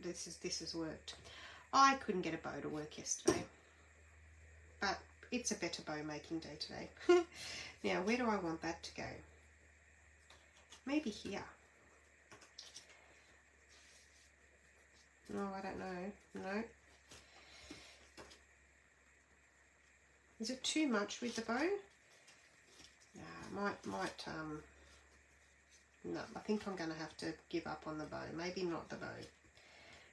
this has worked. I couldn't get a bow to work yesterday, but it's a better bow making day today. Now, where do I want that to go? Maybe here. No, I don't know. No. Is it too much with the bow? No, no, I think I'm going to have to give up on the bow. Maybe not the bow.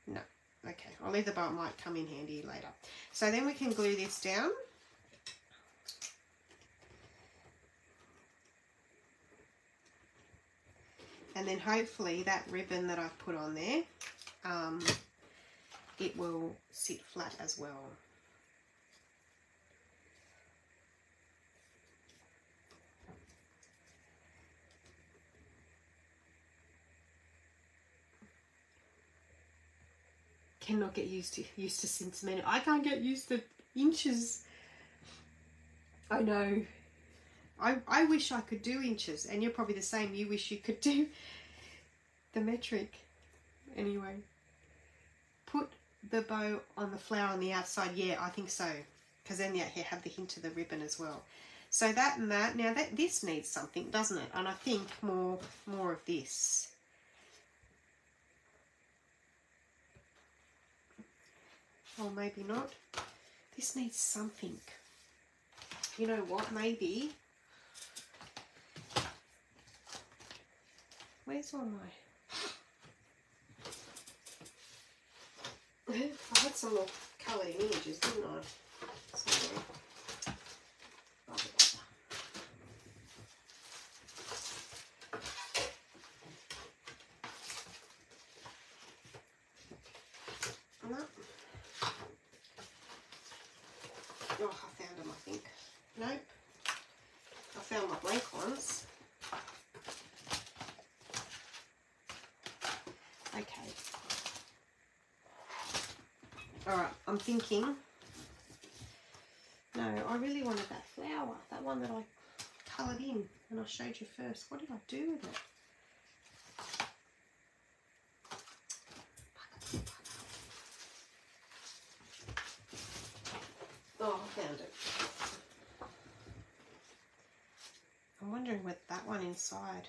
No. Okay, I'll leave the bow. It might come in handy later. So then we can glue this down. And then hopefully that ribbon that I've put on there, it will sit flat as well. Cannot get used to centimetre. I can't get used to inches. I know. I wish I could do inches, and you're probably the same. You wish you could do the metric. Anyway, put the bow on the flower on the outside. Yeah, I think so, because then you have the hint of the ribbon as well. So that and that. Now this needs something, doesn't it? And I think more of this. Or maybe not. This needs something. You know what? Maybe. Where's all my... I had some more coloured images, didn't I? Sorry. Oh, I found them, I think. Nope. I found my blank ones. Okay. Alright, I'm thinking No, I really wanted that flower, that one that I coloured in and I showed you first. What did I do with it? Oh, I found it. I'm wondering with that one inside.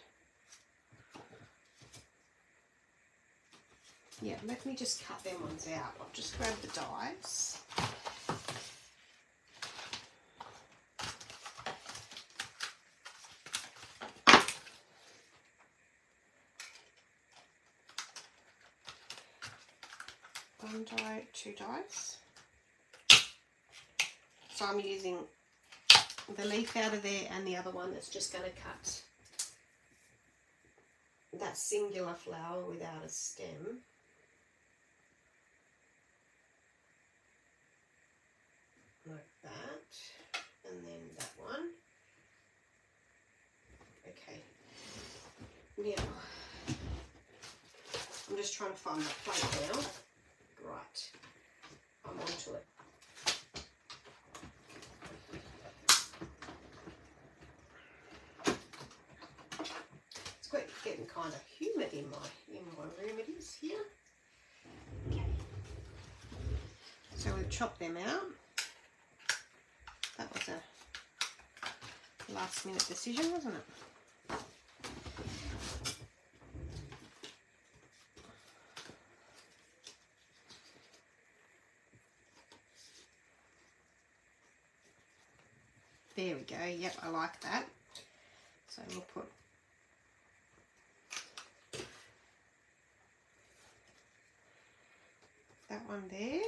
Yeah, let me just cut them ones out. I'll just grab the dies. One die, two dies. So I'm using the leaf out of there and the other one that's just going to cut that singular flower without a stem. Like that. And then that one. Okay. Now, I'm just trying to find my plate now. Right. I'm onto it. It's getting kind of humid in my room. It is here. Okay. So we've chopped them out. That was a last minute decision, wasn't it? There we go. Yep, I like that. So we'll put that one there.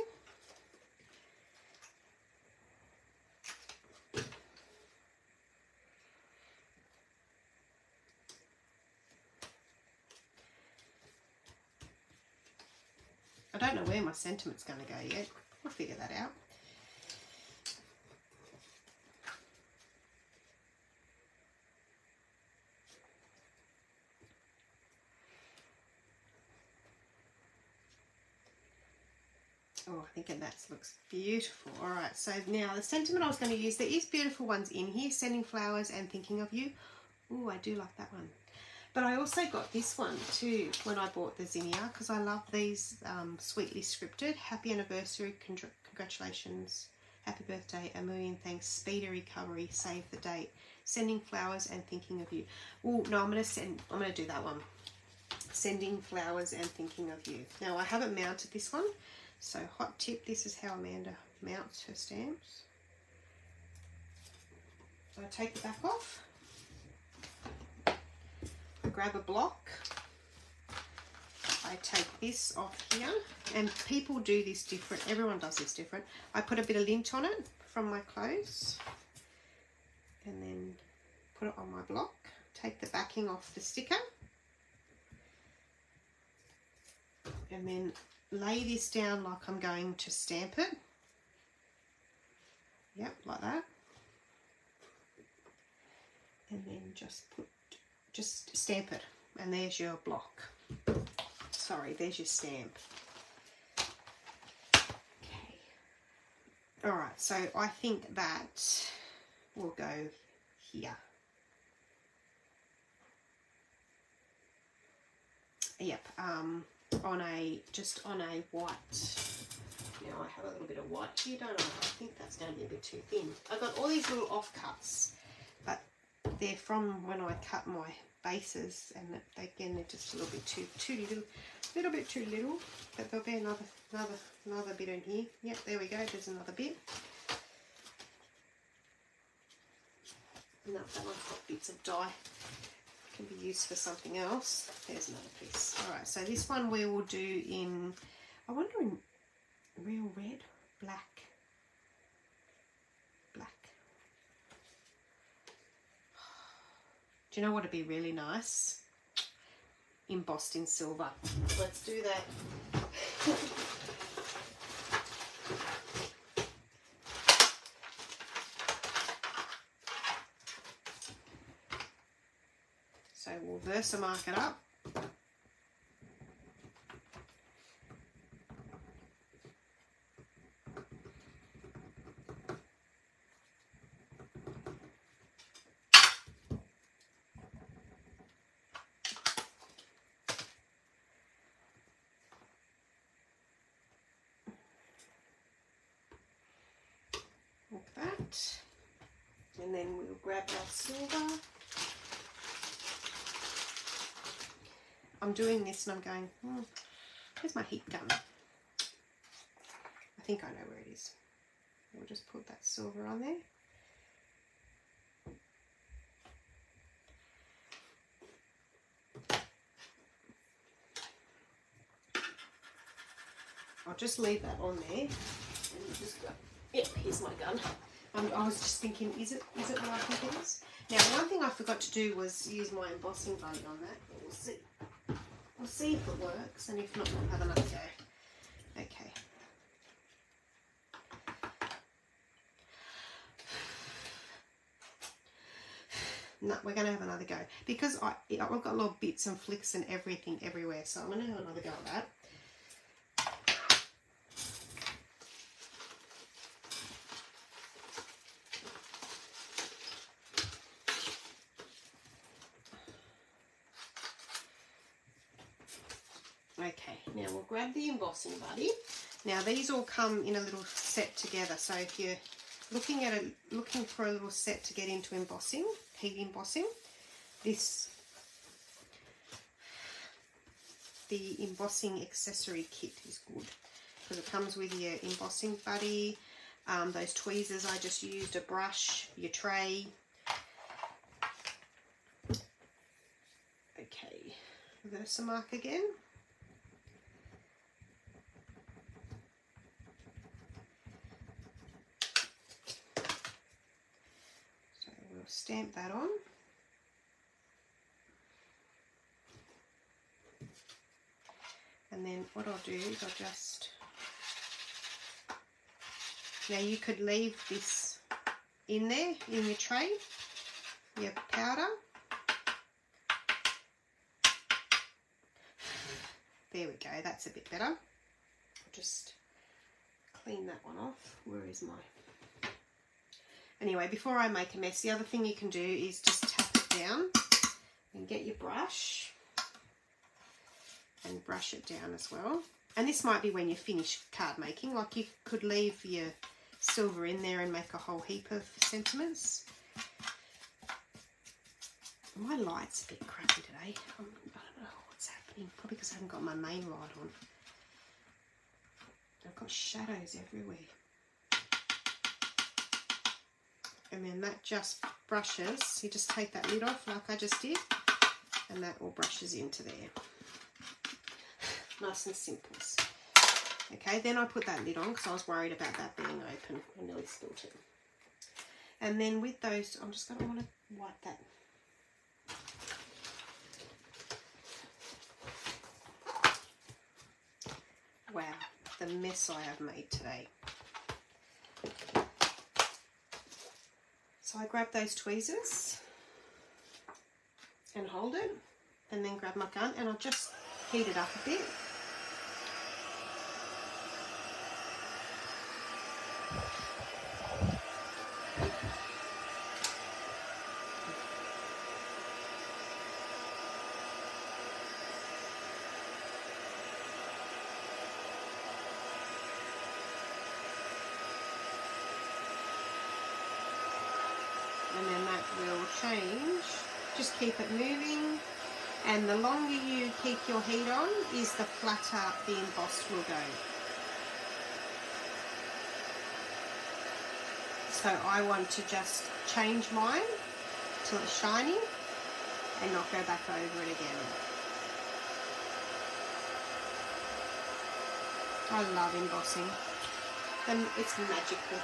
I don't know where my sentiment's going to go yet. We'll figure that out. Oh, I think that looks beautiful. All right, so now the sentiment I was going to use, there is beautiful ones in here, sending flowers and thinking of you. Oh, I do like that one. But I also got this one too when I bought the Zinnia, because I love these sweetly scripted. Happy anniversary, congratulations, happy birthday, a million thanks, speedy recovery, save the date, sending flowers and thinking of you. Oh, no, I'm going to do that one. Sending flowers and thinking of you. Now, I haven't mounted this one. So, hot tip, this is how Amanda mounts her stamps. So I take the back off, I grab a block, I take this off here, and people do this different, everyone does this different. I put a bit of lint on it from my clothes, and then put it on my block, take the backing off the sticker, and then lay this down like I'm going to stamp it. Yep, like that. And then just stamp it. And there's your block. Sorry, there's your stamp. Okay. Alright, so I think that will go here. Yep, just on a white. Now I have a little bit of white here, don't I? I think that's going to be a bit too thin. I've got all these little offcuts, but they're from when I cut my bases, and again they're just a little bit too little bit too little. But there'll be another bit in here. Yep, there we go. There's another bit. No, that one's got bits of dye. Can be used for something else. There's another piece. Alright, so this one we will do in, I wonder, in real red, black. Do you know what would be really nice? Embossed in silver. Let's do that. So we'll Versamark it up. that. And then we'll grab our silver. I'm doing this and I'm going, where's my heat gun? I think I know where it is. We'll just put that silver on there. I'll just leave that on there. And just go, yep, here's my gun. I was just thinking, is it what I think it is? Now, one thing I forgot to do was use my embossing buddy on that. We'll see. We'll see if it works, and if not, we'll have another go. Okay. No, we're going to have another go. Because I've got a lot of bits and flicks and everything everywhere, so I'm going to have another go at that. Okay, now we'll grab the embossing buddy. Now these all come in a little set together, so if you're looking for a little set to get into embossing, heat embossing, the embossing accessory kit is good because it comes with your embossing buddy, those tweezers I just used, a brush, your tray. Okay, Versamark again. Stamp that on. And then what I'll do is I'll just, now you could leave this in there in your tray, your powder. There we go, that's a bit better. I'll just clean that one off. Where is my... Anyway, before I make a mess, the other thing you can do is just tap it down and get your brush and brush it down as well. And this might be when you finish card making, like you could leave your silver in there and make a whole heap of sentiments. My light's a bit crappy today. I don't know what's happening, probably because I haven't got my main light on. I've got shadows everywhere. And then that just brushes, you just take that lid off like I just did, and that all brushes into there. Nice and simple. Okay, then I put that lid on because I was worried about that being open. I nearly spilled it. And then with those, I'm just going to want to wipe that. Wow, the mess I have made today. So I grab those tweezers and hold it, and then grab my gun, and I'll just heat it up a bit. And then that will change. Just keep it moving, and the longer you keep your heat on is the flatter the embossed will go. So I want to just change mine till it's shiny and not go back over it again. I love embossing, and it's magical.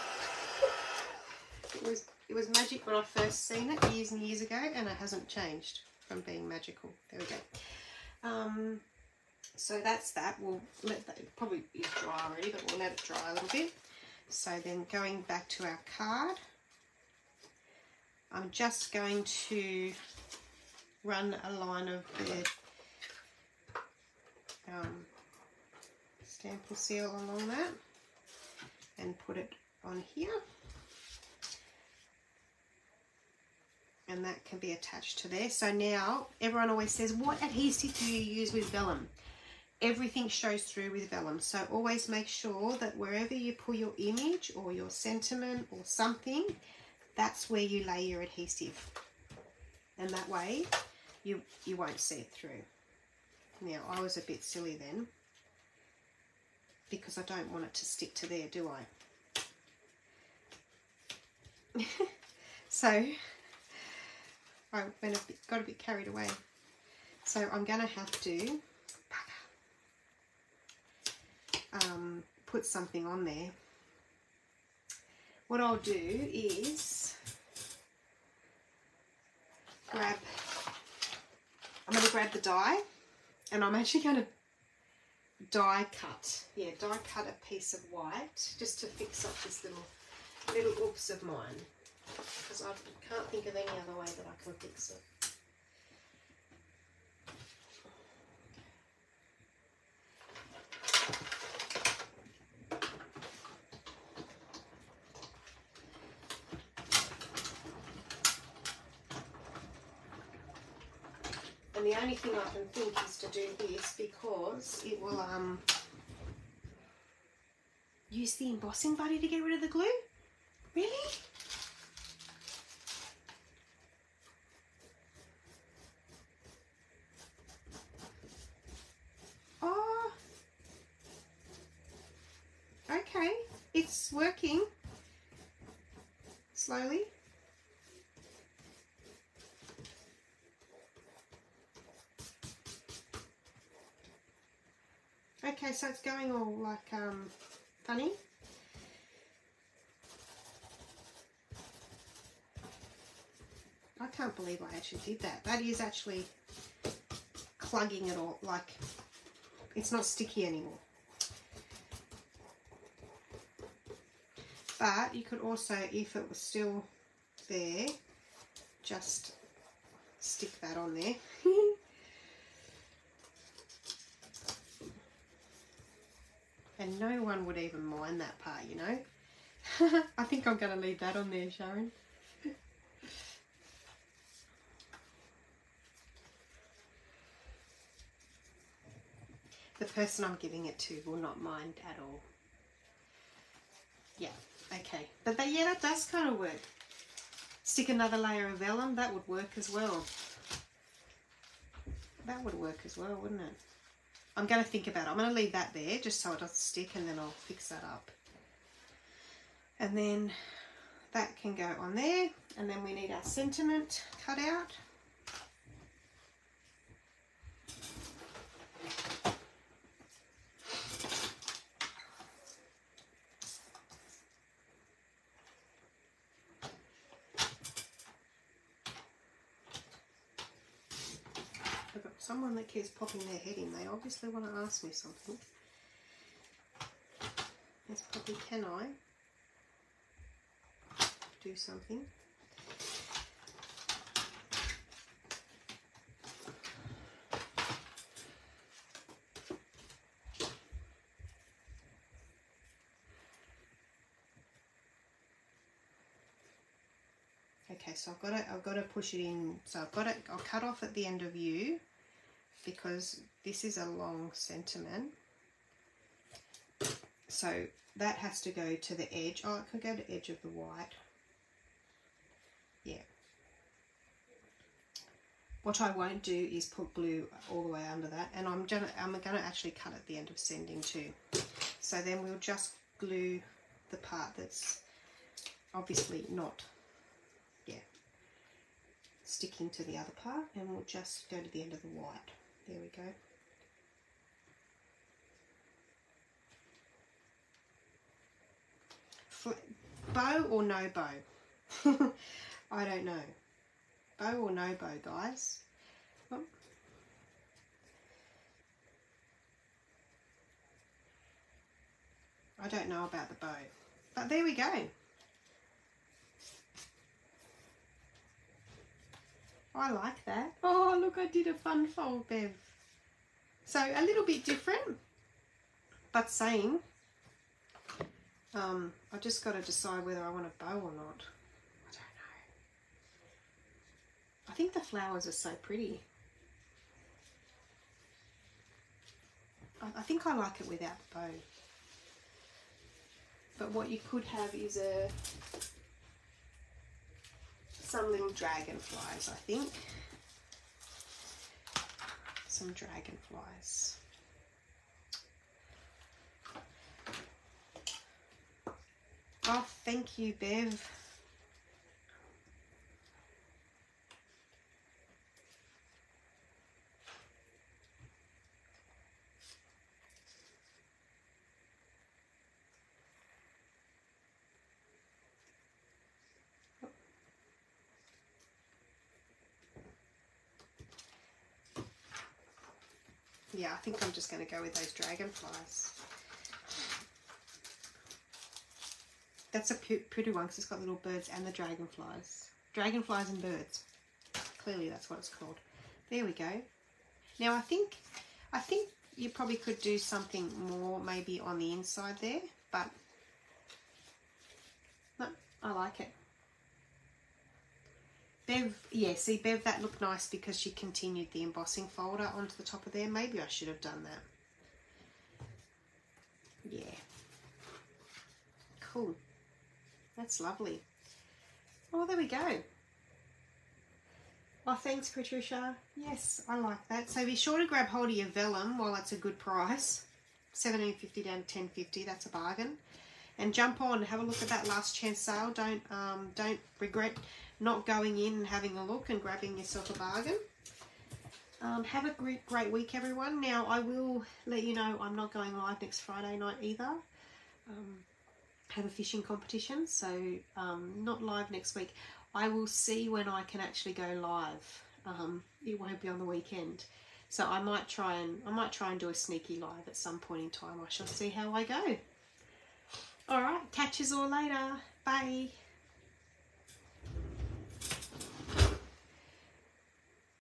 It was magic when I first seen it years and years ago, and it hasn't changed from being magical. There we go. So that's that. We'll let that, it probably is dry already, but we'll let it dry a little bit. So then going back to our card, I'm just going to run a line of the Stampin' seal along that and put it on here. And that can be attached to there. So now everyone always says, what adhesive do you use with vellum? everything shows through with vellum. So always make sure that wherever you pull your image or your sentiment or something, that's where you lay your adhesive. And that way you won't see it through. Now, I was a bit silly then because I don't want it to stick to there, do I? So I got a bit carried away. So I'm going to have to put something on there. What I'll do is I'm going to grab the die, and I'm actually going to die cut a piece of white just to fix up this little oops of mine, because I can't think of any other way that I can fix it. And the only thing I can think is to do this because it will use the embossing buddy to get rid of the glue. Really? Oh, okay. It's working slowly. Okay, so it's going all like funny. I can't believe I actually did that. That is actually clugging it all, like it's not sticky anymore. But you could also, if it was still there, just stick that on there. And no one would even mind that part, you know. I think I'm going to leave that on there, Sharon. The person I'm giving it to will not mind at all. Yeah, okay. But yeah, that does kind of work. Stick another layer of vellum, that would work as well. That would work as well, wouldn't it? I'm going to think about it. I'm going to leave that there just so it doesn't stick, and then I'll fix that up. And then that can go on there. And then we need our sentiment cut out. I've got someone that keeps popping their head in. They obviously want to ask me something. Yes, probably can I do something? Okay, so I've got to push it in. So I'll cut off at the end of U because this is a long sentiment. So that has to go to the edge. Oh, it could go to the edge of the white. Yeah. What I won't do is put glue all the way under that, and I'm gonna actually cut at the end of sending too. So then we'll just glue the part that's obviously not, sticking to the other part, and we'll just go to the end of the white. There we go. Bow or no bow? I don't know. Bow or no bow, guys? Oh. I don't know about the bow, but there we go. I like that. Oh, look, I did a fun fold, Bev. So a little bit different, but same. I just got to decide whether I want a bow or not. I don't know. I think the flowers are so pretty. I think I like it without the bow. But what you could have is some little dragonflies, I think. Some dragonflies. Oh, thank you, Bev. Yeah, I think I'm just going to go with those dragonflies. That's a pretty one because it's got little birds and the dragonflies. Dragonflies and birds. Clearly that's what it's called. There we go. Now I think you probably could do something more maybe on the inside there, but no, I like it. Bev, yeah, see Bev, that looked nice because she continued the embossing folder onto the top of there. Maybe I should have done that. Yeah. Cool. That's lovely. Oh, there we go. Oh, thanks, Patricia. Yes, I like that. So be sure to grab hold of your vellum while it's a good price. $17.50 down to $10.50. That's a bargain. And jump on, have a look at that last chance sale. Don't regret not going in and having a look and grabbing yourself a bargain. Have a great week, everyone. Now, I will let you know I'm not going live next Friday night either. Have a fishing competition, so not live next week. I will see when I can actually go live. It won't be on the weekend, so I might try and do a sneaky live at some point in time. I shall see how I go. All right, catch you all later. Bye.